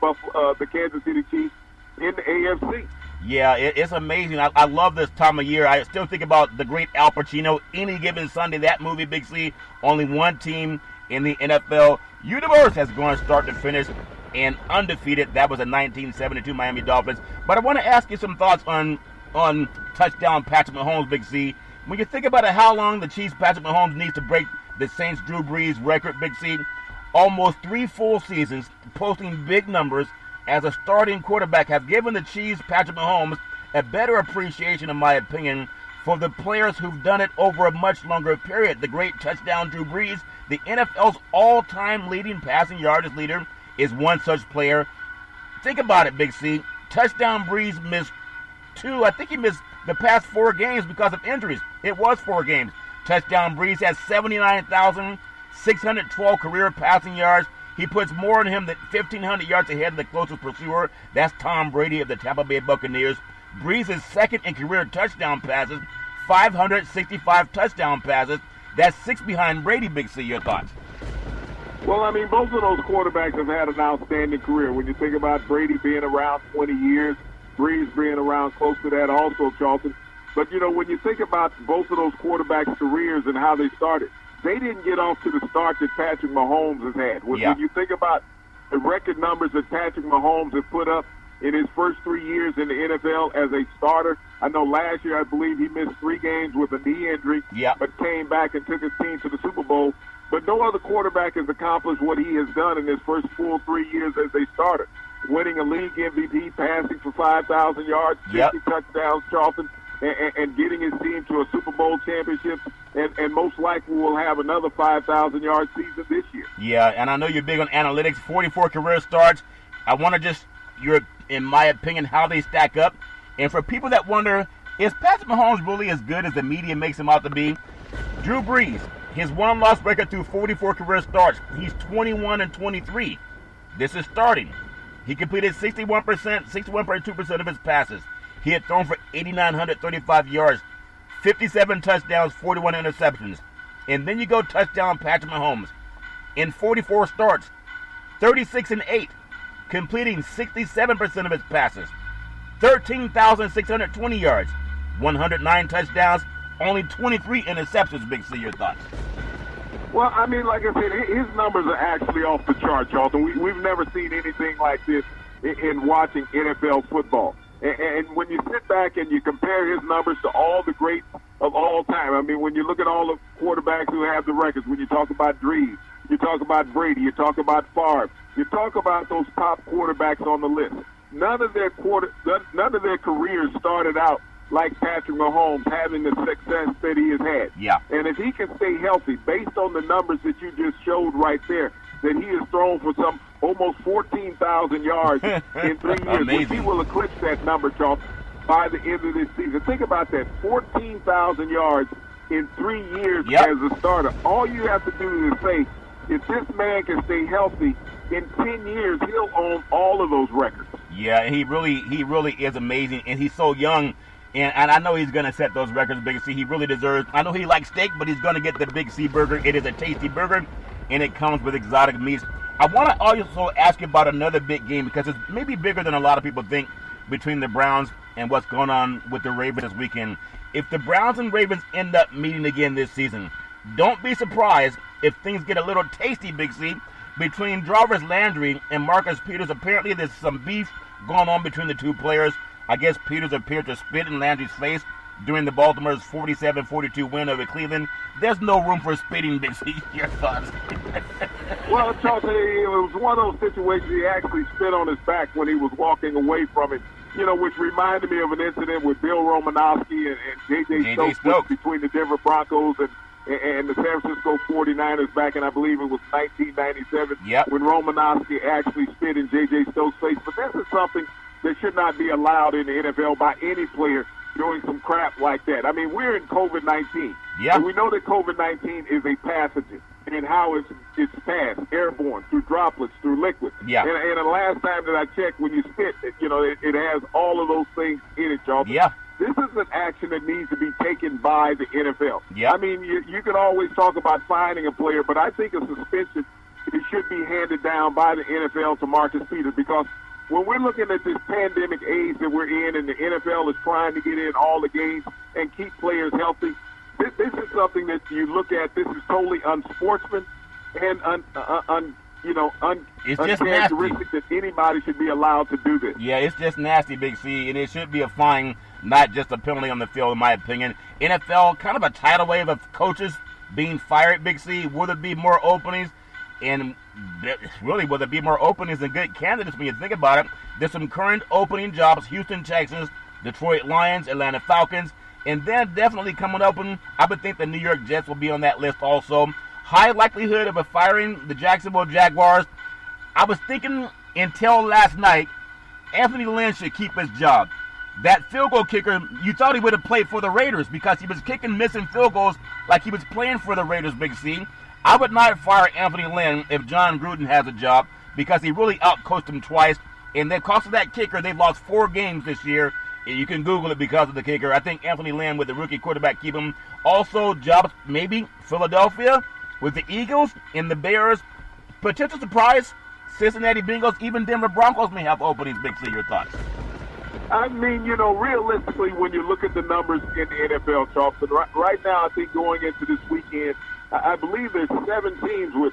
Kansas City Chiefs in the AFC. Yeah, it's amazing. I love this time of year. I still think about the great Al Pacino, Any Given Sunday, that movie, Big C. Only one team in the NFL universe has gone start to finish and undefeated. That was the 1972 Miami Dolphins. But I want to ask you some thoughts on touchdown Patrick Mahomes, Big C. When you think about it, how long the Chiefs' Patrick Mahomes needs to break the Saints' Drew Brees record, Big C, almost 3 full seasons, posting big numbers as a starting quarterback, have given the Chiefs' Patrick Mahomes a better appreciation, in my opinion, for the players who've done it over a much longer period. The great touchdown Drew Brees, the NFL's all-time leading passing yardage leader, is one such player. Think about it, Big C. Touchdown Brees missed 2. I think he missed the past 4 games because of injuries. It was 4 games. Touchdown Brees has 79,612 career passing yards. He puts more on him than 1,500 yards ahead of the closest pursuer. That's Tom Brady of the Tampa Bay Buccaneers. Brees is second in career touchdown passes, 565 touchdown passes. That's 6 behind Brady, Big C. Your thoughts? Well, I mean, both of those quarterbacks have had an outstanding career. When you think about Brady being around 20 years, Brees being around close to that also, Charlton. But, you know, when you think about both of those quarterbacks' careers and how they started, they didn't get off to the start that Patrick Mahomes has had. When you think about the record numbers that Patrick Mahomes has put up in his first 3 years in the NFL as a starter, I know last year I believe he missed 3 games with a knee injury, but came back and took his team to the Super Bowl. But no other quarterback has accomplished what he has done in his first full 3 years as a starter, winning a league MVP, passing for 5,000 yards, 50 touchdowns, Charlton, and getting his team to a Super Bowl championship, and most likely will have another 5,000-yard season this year. Yeah, and I know you're big on analytics. 44 career starts. I want to just, in my opinion, how they stack up. And for people that wonder, is Patrick Mahomes really as good as the media makes him out to be? Drew Brees, his one-loss record through 44 career starts, he's 21-23. This is starting. He completed 61.2% of his passes. He had thrown for 8,935 yards, 57 touchdowns, 41 interceptions. And then you go touchdown Patrick Mahomes. In 44 starts, 36-8, completing 67% of his passes, 13,620 yards, 109 touchdowns, only 23 interceptions. Big C, your thoughts? Well, I mean, like I said, his numbers are actually off the chart, Charlton. We've never seen anything like this in watching NFL football. And when you sit back and you compare his numbers to all the greats of all time, I mean, when you look at all the quarterbacks who have the records, when you talk about Brees, you talk about Brady, you talk about Favre, you talk about those top quarterbacks on the list. None of their careers started out like Patrick Mahomes having the success that he has had. Yeah. And if he can stay healthy, based on the numbers that you just showed right there, that he has thrown for some almost 14,000 yards in 3 years, which he will eclipse that number, Charles, by the end of this season. Think about that, 14,000 yards in 3 years as a starter. All you have to do is say, if this man can stay healthy, in 10 years, he'll own all of those records. Yeah, he really is amazing, and he's so young. And I know he's going to set those records, Big C. He really deserves. I know he likes steak, but he's going to get the Big C burger. It is a tasty burger, and it comes with exotic meats. I want to also ask you about another big game, because it's maybe bigger than a lot of people think, between the Browns and what's going on with the Ravens this weekend. If the Browns and Ravens end up meeting again this season, don't be surprised if things get a little tasty, Big C, between Jarvis Landry and Marcus Peters. Apparently there's some beef going on between the two players. I guess Peters appeared to spit in Landry's face during the Baltimore's 47-42 win over Cleveland. There's no room for spitting, Big C. Your thoughts? Well, Charles, it was one of those situations he actually spit on his back when he was walking away from it, you know, which reminded me of an incident with Bill Romanowski and J.J. Stokes between the Denver Broncos and the San Francisco 49ers back in, I believe it was 1997, when Romanowski actually spit in J.J. Stokes' face. But this is something that should not be allowed in the NFL by any player doing some crap like that. I mean, we're in COVID-19. And we know that COVID-19 is a pathogen and how it's passed, airborne, through droplets, through liquids. And the last time that I checked, when you spit, you know, it has all of those things in it, Charles. This is an action that needs to be taken by the NFL. I mean, you can always talk about fining a player, but I think a suspension, it should be handed down by the NFL to Marcus Peters, because when we're looking at this pandemic age that we're in and the NFL is trying to get in all the games and keep players healthy, this is something that you look at. This is totally unsportsman and uncharacteristic that anybody should be allowed to do this. Yeah, it's just nasty, Big C, and it should be a fine, not just a penalty on the field, in my opinion. NFL, kind of a tidal wave of coaches being fired, Big C. Will there be more openings? And really, will there be more openings than good candidates when you think about it? There's some current opening jobs: Houston Texans, Detroit Lions, Atlanta Falcons, and then definitely coming open, I would think the New York Jets will be on that list also. High likelihood of a firing the Jacksonville Jaguars. I was thinking until last night, Anthony Lynn should keep his job. That field goal kicker, you thought he would have played for the Raiders because he was kicking missing field goals like he was playing for the Raiders, Big C. I would not fire Anthony Lynn if John Gruden has a job because he really outcoached him twice. And the cost of that kicker, they've lost 4 games this year. You can Google it because of the kicker. I think Anthony Lynn with the rookie quarterback keep him. Also, jobs maybe Philadelphia with the Eagles and the Bears. Potential surprise, Cincinnati Bengals, even Denver Broncos may have openings. Big C, your thoughts? I mean, realistically, when you look at the numbers in the NFL, Charleston, right now, I think going into this weekend, I believe there's 7 teams with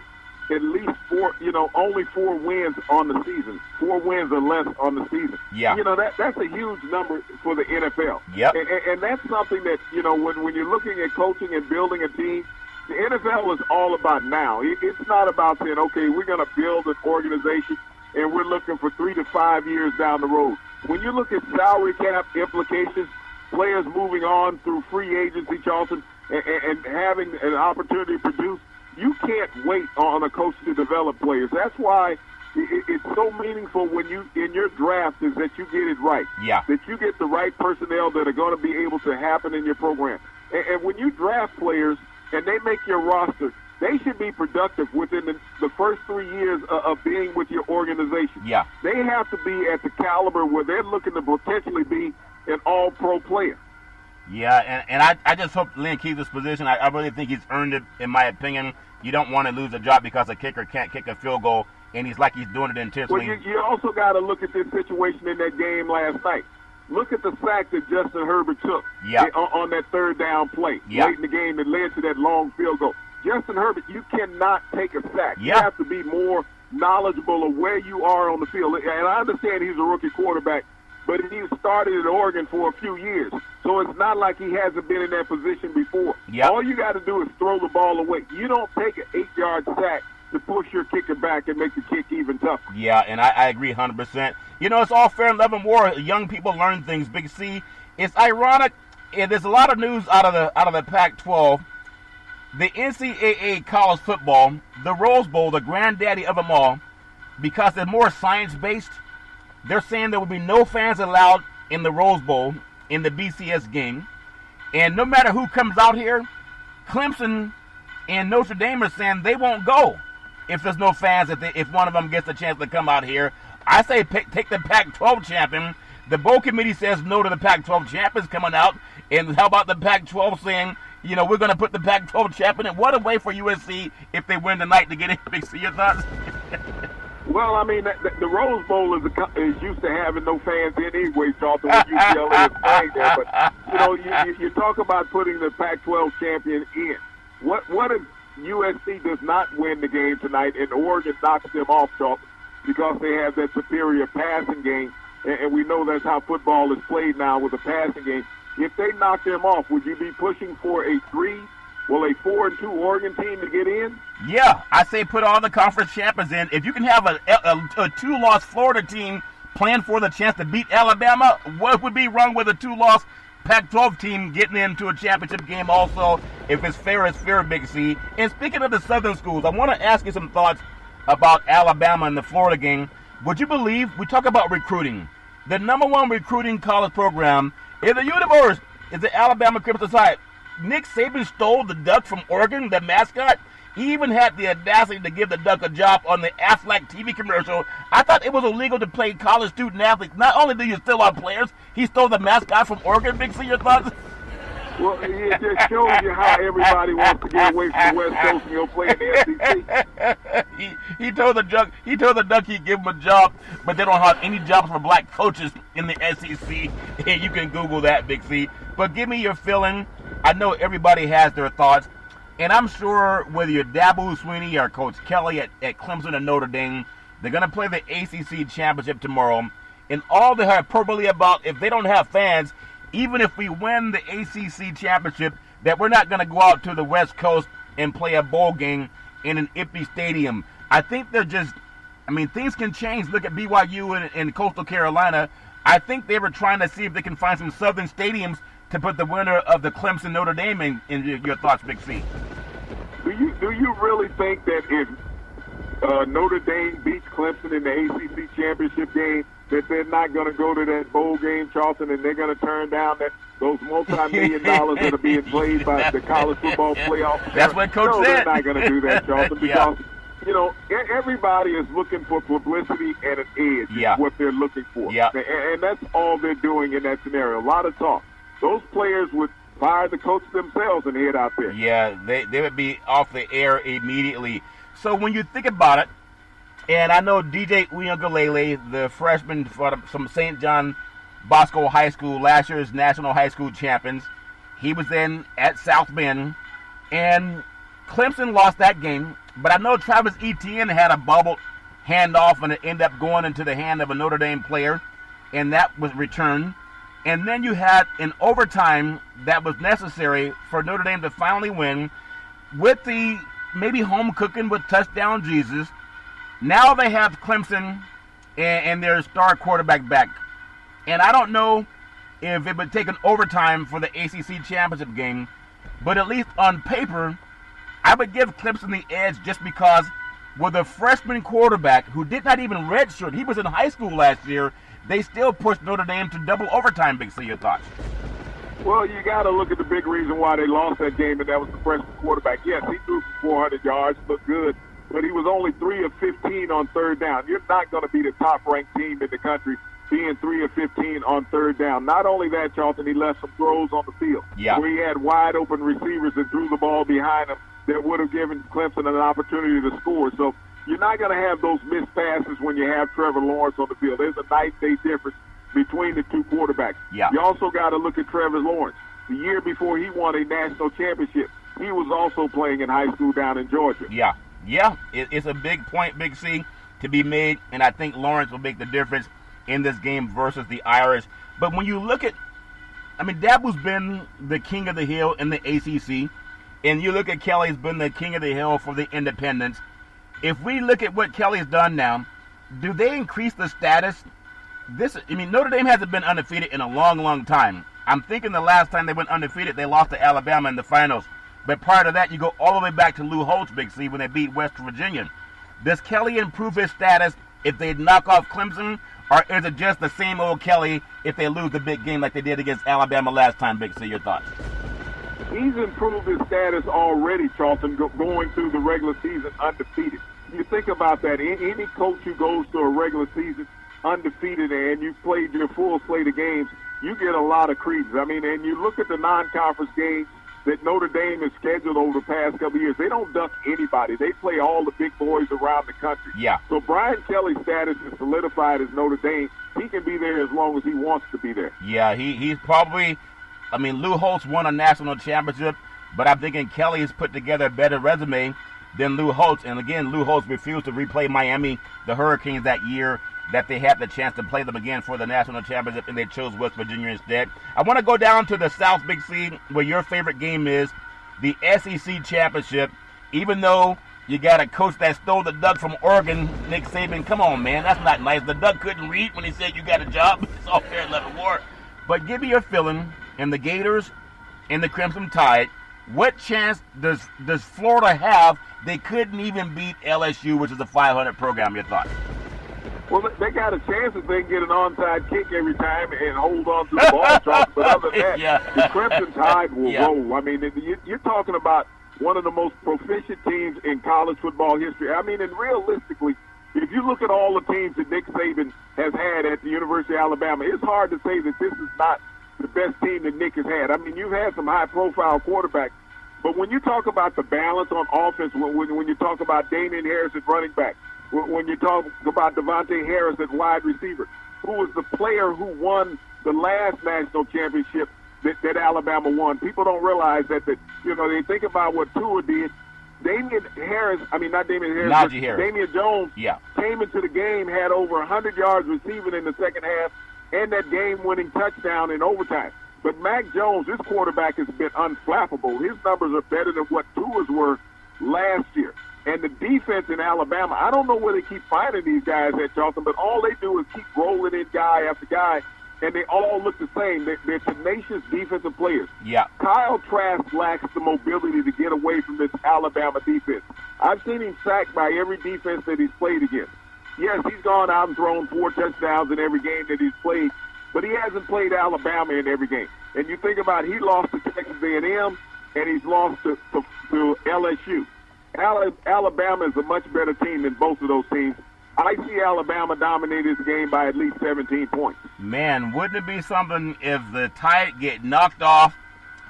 at least 4, only 4 wins on the season. 4 wins or less on the season. Yeah. That's a huge number for the NFL. Yep. And that's something that, when you're looking at coaching and building a team, the NFL is all about now. It's not about saying, okay, we're going to build an organization and we're looking for 3 to 5 years down the road. When you look at salary cap implications, players moving on through free agency, Charleston, and having an opportunity to produce, you can't wait on a coach to develop players. That's why it's so meaningful when you, in your draft, is that you get it right. Yeah. That you get the right personnel that are going to be able to happen in your program. And when you draft players and they make your roster, they should be productive within the first 3 years of being with your organization. Yeah. They have to be at the caliber where they're looking to potentially be an all-pro player. Yeah, and I just hope Lynn keeps this position. I really think he's earned it, in my opinion. You don't want to lose a job because a kicker can't kick a field goal, and he's doing it intentionally. Well, you also got to look at this situation in that game last night. Look at the sack that Justin Herbert took on that third down play late in the game that led to that long field goal. Justin Herbert, you cannot take a sack. You have to be more knowledgeable of where you are on the field. And I understand he's a rookie quarterback, but he started at Oregon for a few years. So it's not like he hasn't been in that position before. Yep. All you got to do is throw the ball away. You don't take an 8-yard sack to push your kicker back and make the kick even tougher. Yeah, and I agree 100%. It's all fair in love and war. Young people learn things, Big C. It's ironic, and there's a lot of news out of the Pac-12. The NCAA college football, the Rose Bowl, the granddaddy of them all, because they're more science-based, they're saying there will be no fans allowed in the Rose Bowl in the BCS game. And no matter who comes out here, Clemson and Notre Dame are saying they won't go if there's no fans, if one of them gets a chance to come out here. I say take the Pac-12 champion. The bowl committee says no to the Pac-12 champions coming out. And how about the Pac-12 saying, we're going to put the Pac-12 champion in? What a way for USC if they win tonight to get in. Big C, your thoughts? Well, I mean, the Rose Bowl is used to having no fans anyway, Charleston, when UCLA is playing there. But, you talk about putting the Pac-12 champion in. What if USC does not win the game tonight and Oregon knocks them off, Charleston, because they have that superior passing game, and we know that's how football is played now with a passing game. If they knock them off, would you be pushing for a 4-2 Oregon team to get in? Yeah, I say put all the conference champions in. If you can have a 2-loss Florida team playing for the chance to beat Alabama, what would be wrong with a 2-loss Pac-12 team getting into a championship game also? If it's fair, Big C. And speaking of the Southern schools, I want to ask you some thoughts about Alabama and the Florida game. Would you believe, we talk about recruiting, the number 1 recruiting college program in the universe is the Alabama Crimson Tide. Nick Saban stole the Duck from Oregon, the mascot. He even had the audacity to give the Duck a job on the Aflac TV commercial. I thought it was illegal to play college student athletes. Not only do you steal our players, he stole the mascot from Oregon. Big C, your thoughts? Well, it just shows you how everybody wants to get away from the West Coast and go play in the SEC. He told the Duck he'd give him a job, but they don't have any jobs for black coaches in the SEC. And you can Google that, Big C. But give me your feeling. I know everybody has their thoughts. And I'm sure whether you're Dabo Swinney or Coach Kelly at Clemson or Notre Dame, they're going to play the ACC championship tomorrow. And all the hyperbole about if they don't have fans, even if we win the ACC championship, that we're not going to go out to the West Coast and play a bowl game in an empty stadium. I think things can change. Look at BYU in Coastal Carolina. I think they were trying to see if they can find some southern stadiums to put the winner of the Clemson Notre Dame in your thoughts, Big C. Do you really think that if Notre Dame beats Clemson in the ACC championship game, that they're not going to go to that bowl game, Charleston, and they're going to turn down those multi-million dollars that are being played by the college football playoff. That's what Coach no, said. They're not going to do that, Charlton, Yeah. because everybody is looking for publicity and an edge. Yeah. Is what they're looking for. Yeah. And that's all they're doing in that scenario. A lot of talk. Those players would fire the coach themselves and head out there. Yeah, they would be off the air immediately. So when you think about it, and I know DJ Uiagalelei, the freshman from St. John Bosco High School, last year's national high school champions, he was then at South Bend, and Clemson lost that game. But I know Travis Etienne had a bubbled handoff, and it ended up going into the hand of a Notre Dame player, and that was returned. And then you had an overtime that was necessary for Notre Dame to finally win with the maybe home cooking with touchdown Jesus. Now they have Clemson and their star quarterback back. And I don't know if it would take an overtime for the ACC championship game, but at least on paper, I would give Clemson the edge just because with a freshman quarterback who did not even redshirt, he was in high school last year, they still pushed Notre Dame to double overtime. Big C, your thoughts? Well, you got to look at the big reason why they lost that game, and that was the freshman quarterback. Yes, he threw for 400 yards, looked good, but he was only 3 of 15 on third down. You're not going to be the top-ranked team in the country being 3 of 15 on third down. Not only that, Charlton, he left some throws on the field where he had wide-open receivers and threw the ball behind him that would have given Clemson an opportunity to score. So you're not going to have those missed passes when you have Trevor Lawrence on the field. There's a night-day difference between the two quarterbacks. Yeah. You also got to look at Trevor Lawrence. The year before he won a national championship, he was also playing in high school down in Georgia. Yeah. It's a big point, Big C, to be made, and I think Lawrence will make the difference in this game versus the Irish. But when you look at, Dabo's been the king of the hill in the ACC, and you look at Kelly's been the king of the hill for the independents. If we look at what Kelly's done now, do they increase the status? Notre Dame hasn't been undefeated in a long, long time. I'm thinking the last time they went undefeated, they lost to Alabama in the finals. But prior to that, you go all the way back to Lou Holtz, Big C, when they beat West Virginia. Does Kelly improve his status if they knock off Clemson, or is it just the same old Kelly if they lose the big game like they did against Alabama last time, Big C? Your thoughts? He's improved his status already, Charlton, going through the regular season undefeated. You think about that. Any coach who goes to a regular season undefeated and you've played your full slate of games, you get a lot of credence. And you look at the non-conference games that Notre Dame has scheduled over the past couple of years. They don't duck anybody. They play all the big boys around the country. Yeah. So Brian Kelly's status is solidified as Notre Dame. He can be there as long as he wants to be there. Yeah, he's probably, Lou Holtz won a national championship, but I'm thinking Kelly has put together a better resume than Lou Holtz. And again, Lou Holtz refused to replay Miami, the Hurricanes, that year that they had the chance to play them again for the national championship, and they chose West Virginia instead. I want to go down to the South Big C, where your favorite game is, the SEC championship. Even though you got a coach that stole the duck from Oregon, Nick Saban, come on, man, that's not nice. The duck couldn't read when he said you got a job. It's all fair and love and war. But give me your feeling, in the Gators and the Crimson Tide, what chance does Florida have? They couldn't even beat LSU, which is a 500 program. Your thoughts? Well, they got a chance if they can get an onside kick every time and hold on to the ball, Charles. But other than that, the Crimson Tide will roll. You're talking about one of the most proficient teams in college football history. And realistically, if you look at all the teams that Nick Saban has had at the University of Alabama, it's hard to say that this is not the best team that Nick has had. You've had some high-profile quarterbacks, but when you talk about the balance on offense, when you talk about Damian Harris at running back, when you talk about Devontae Harris at wide receiver, who was the player who won the last national championship that Alabama won. People don't realize that they think about what Tua did. Damian Harris, Najee Harris. Damian Jones came into the game, had over 100 yards receiving in the second half, and that game-winning touchdown in overtime. But Mac Jones, this quarterback, has been unflappable. His numbers are better than what Tua's were last year. And the defense in Alabama, I don't know where they keep finding these guys at, Charlton, but all they do is keep rolling in guy after guy, and they all look the same. They're tenacious defensive players. Yeah. Kyle Trask lacks the mobility to get away from this Alabama defense. I've seen him sacked by every defense that he's played against. Yes, he's gone out and thrown 4 touchdowns in every game that he's played, but he hasn't played Alabama in every game. And you think about it, he lost to Texas A&M, and he's lost to LSU. Alabama is a much better team than both of those teams. I see Alabama dominate this game by at least 17 points. Man, wouldn't it be something if the Tide get knocked off,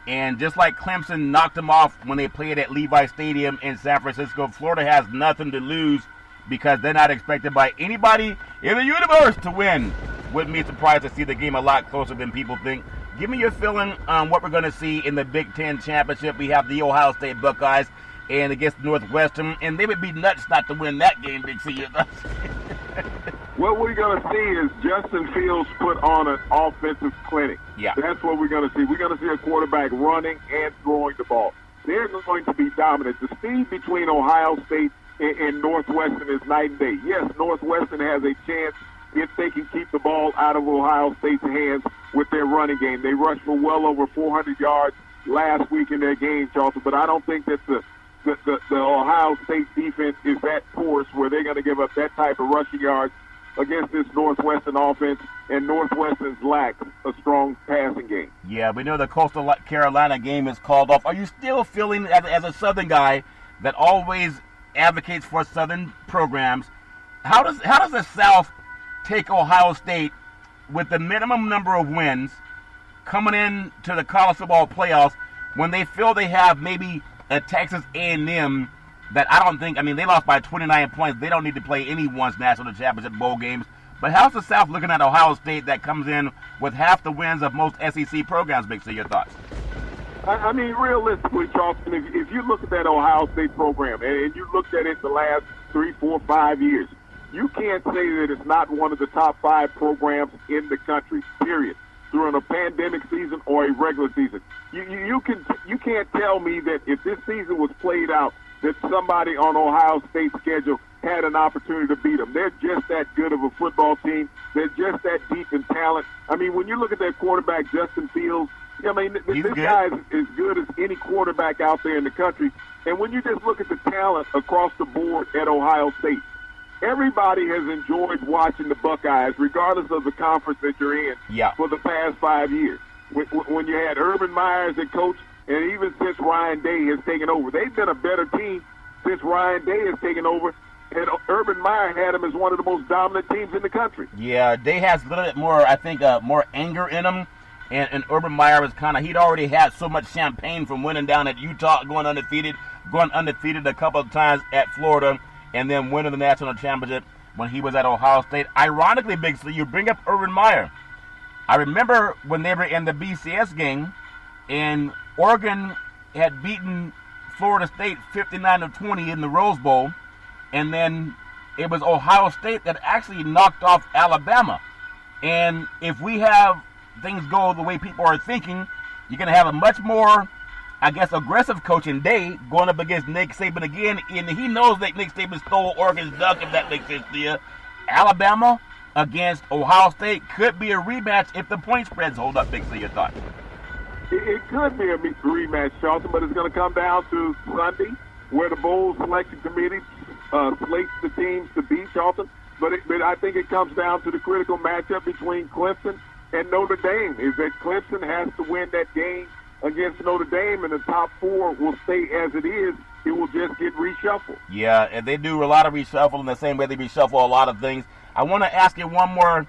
and just like Clemson knocked them off when they played at Levi Stadium in San Francisco, Florida has nothing to lose because they're not expected by anybody in the universe to win. Wouldn't be surprised to see the game a lot closer than people think. Give me your feeling on what we're going to see in the Big Ten Championship. We have the Ohio State Buckeyes and against Northwestern, and they would be nuts not to win that game, Big C. What we're going to see is Justin Fields put on an offensive clinic. Yeah. That's what we're going to see. We're going to see a quarterback running and throwing the ball. They're going to be dominant. The speed between Ohio State and Northwestern is night and day. Yes, Northwestern has a chance if they can keep the ball out of Ohio State's hands with their running game. They rushed for well over 400 yards last week in their game, Charlton, but I don't think that the Ohio State defense is that porous where they're going to give up that type of rushing yards against this Northwestern offense, and Northwestern's lack a strong passing game. Yeah, we know the Coastal Carolina game is called off. Are you still feeling, as a Southern guy that always advocates for Southern programs, how does the South take Ohio State with the minimum number of wins coming in to the college football playoffs when they feel they have maybe a Texas A&M that I don't think, I mean, they lost by 29 points. They don't need to play anyone's national championship bowl games. But how's the South looking at Ohio State that comes in with half the wins of most SEC programs, Big C? Your thoughts? I mean, realistically, Charleston, if you look at that Ohio State program and you looked at it the last 3, 4, 5 years, you can't say that it's not one of the top 5 programs in the country, period, during a pandemic season or a regular season. You can't tell me that if this season was played out, that somebody on Ohio State's schedule had an opportunity to beat them. They're just that good of a football team. They're just that deep in talent. I mean, when you look at their quarterback, Justin Fields, I mean, this guy is as good as any quarterback out there in the country. And when you just look at the talent across the board at Ohio State, everybody has enjoyed watching the Buckeyes, regardless of the conference that you're in, for the past 5 years. When you had Urban Meyer as a coach, and even since Ryan Day has taken over, they've been a better team since Ryan Day has taken over, and Urban Meyer had them as one of the most dominant teams in the country. Yeah, Day has a little bit more, I think, more anger in him, and Urban Meyer was he'd already had so much champagne from winning down at Utah, going undefeated a couple of times at Florida, and then winning the national championship when he was at Ohio State. Ironically, Big C, you bring up Urban Meyer. I remember when they were in the BCS game, and Oregon had beaten Florida State 59-20 in the Rose Bowl, and then it was Ohio State that actually knocked off Alabama. And if we have things go the way people are thinking, you're going to have a much more, I guess, aggressive coaching Day going up against Nick Saban again, and he knows that Nick Saban stole Oregon's duck, if that makes sense to you. Alabama against Ohio State could be a rematch if the point spreads hold up, Big C. Your thoughts? It could be a rematch, Charlton, but it's going to come down to Sunday, where the bowl selection committee slates the teams to beat, Charlton. But I think it comes down to the critical matchup between Clemson and Notre Dame. Is that Clemson has to win that game against Notre Dame, and the top 4 will stay as it is. It will just get reshuffled. Yeah, and they do a lot of reshuffle in the same way they reshuffle a lot of things. I want to ask you one more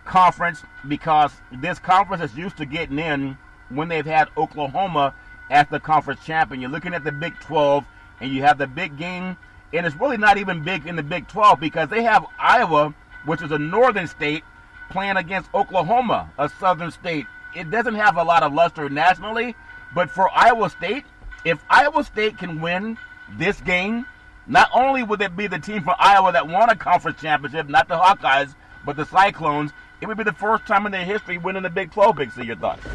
conference, because this conference is used to getting in when they've had Oklahoma as the conference champion. You're looking at the Big 12, and you have the big game, and it's really not even big in the Big 12 because they have Iowa, which is a northern state, playing against Oklahoma, a southern state. It doesn't have a lot of luster nationally, but for Iowa State, if Iowa State can win this game, not only would it be the team from Iowa that won a conference championship, not the Hawkeyes, but the Cyclones, it would be the first time in their history winning the Big 12, Big C. Your thoughts?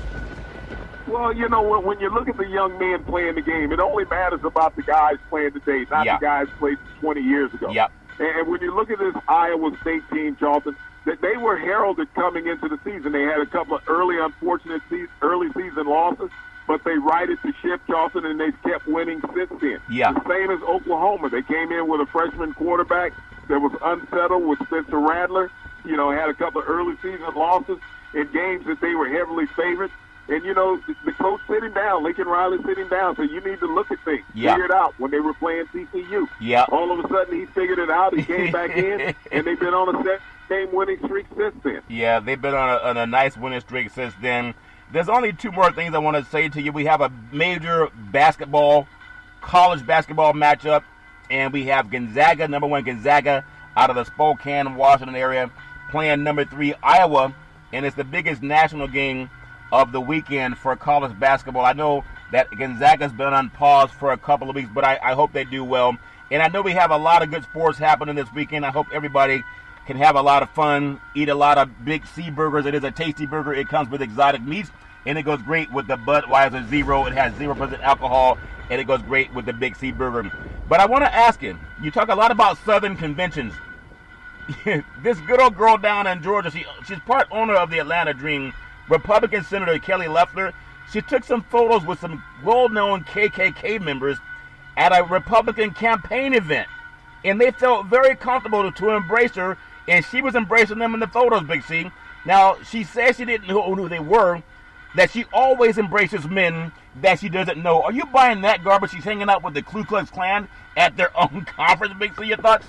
Well, you know, when you look at the young men playing the game, it only matters about the guys playing today, not the guys played 20 years ago. Yep. And when you look at this Iowa State team, Charlton, that they were heralded coming into the season. They had a couple of early unfortunate early season losses, but they righted the ship, Charlton, and they've kept winning since then. Yeah. The same as Oklahoma. They came in with a freshman quarterback that was unsettled with Spencer Rattler. You know, had a couple of early season losses in games that they were heavily favored. And, the coach sit him down, Lincoln Riley sit him down, so you need to look at things, Yeah. figure it out. When they were playing TCU, Yeah. all of a sudden he figured it out, he came back in, and they've been on a 7-game winning streak since then. Yeah, they've been on a nice winning streak since then. There's only two more things I want to say to you. We have a major college basketball matchup, and we have Gonzaga, number 1 Gonzaga, out of the Spokane, Washington area, playing number 3 Iowa, and it's the biggest national game of the weekend for college basketball. I know that Gonzaga's been on pause for a couple of weeks, but I hope they do well. And I know we have a lot of good sports happening this weekend. I hope everybody can have a lot of fun, eat a lot of Big C burgers. It is a tasty burger. It comes with exotic meats, and it goes great with the Budweiser Zero. It has 0% alcohol, and it goes great with the Big C burger. But I want to ask you talk a lot about Southern conventions. This good old girl down in Georgia, she's part owner of the Atlanta Dream, Republican Senator Kelly Loeffler. She took some photos with some well-known KKK members at a Republican campaign event, and they felt very comfortable to embrace her, and she was embracing them in the photos, Big C. Now, she says she didn't know who they were, that she always embraces men that she doesn't know. Are you buying that garbage? She's hanging out with the Ku Klux Klan at their own conference, Big C. Your thoughts?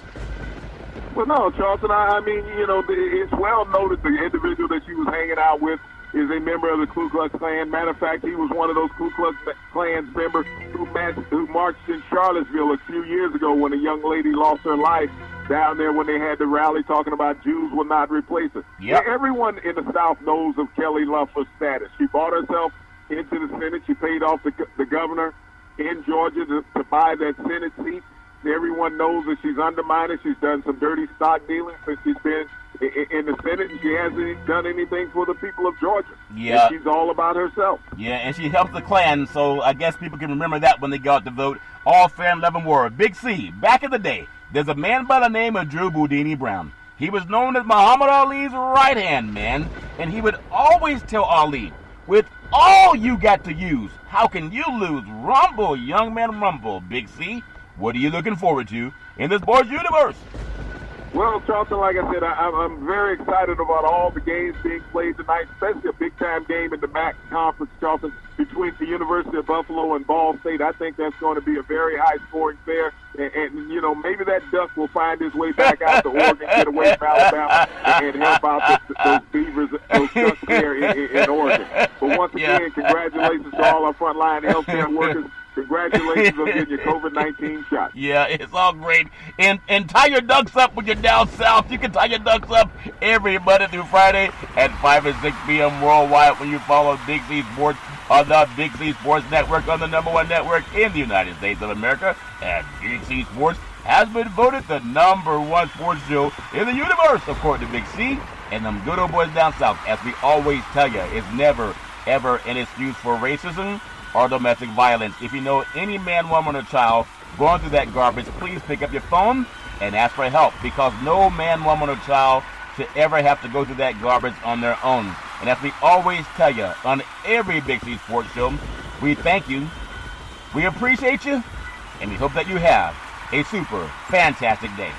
Well, no, Charleston, I mean, it's well noted the individual that she was hanging out with is a member of the Ku Klux Klan. Matter of fact, he was one of those Ku Klux Klan's members who marched in Charlottesville a few years ago when a young lady lost her life down there when they had the rally talking about Jews will not replace us. Yep. Everyone in the South knows of Kelly Loeffler's status. She bought herself into the Senate. She paid off the governor in Georgia to buy that Senate seat. Everyone knows that she's undermined. She's done some dirty stock dealing since she's been in the Senate, and she hasn't done anything for the people of Georgia. Yeah. And she's all about herself. Yeah, and she helped the Klan, so I guess people can remember that when they go out to vote. All fair and love and war. Big C, back in the day, there's a man by the name of Drew Boudini Brown. He was known as Muhammad Ali's right-hand man, and he would always tell Ali, with all you got to use, how can you lose? Rumble, young man, rumble. Big C, what are you looking forward to in this sports universe? Well, Charleston, like I said, I'm very excited about all the games being played tonight, especially a big-time game in the MAC conference, Charleston, between the University of Buffalo and Ball State. I think that's going to be a very high-scoring affair. And maybe that Duck will find his way back out to Oregon, get away from Alabama, and help out those Beavers, those Ducks there in Oregon. But once again, congratulations to all our frontline healthcare workers. Congratulations on getting your COVID-19 shot. Yeah, it's all great. And tie your ducks up when you're down south. You can tie your ducks up every Monday through Friday at 5 and 6 p.m. worldwide when you follow Big C Sports on the Big C Sports Network, on the #1 network in the United States of America. And Big C Sports has been voted the #1 sports show in the universe, according to Big C and them good old boys down south. As we always tell you, it's never, ever an excuse for racism or domestic violence. If you know any man, woman, or child going through that garbage, please pick up your phone and ask for help, because no man, woman, or child should ever have to go through that garbage on their own. And as we always tell you on every Big C Sports show, we thank you, we appreciate you, and we hope that you have a super fantastic day.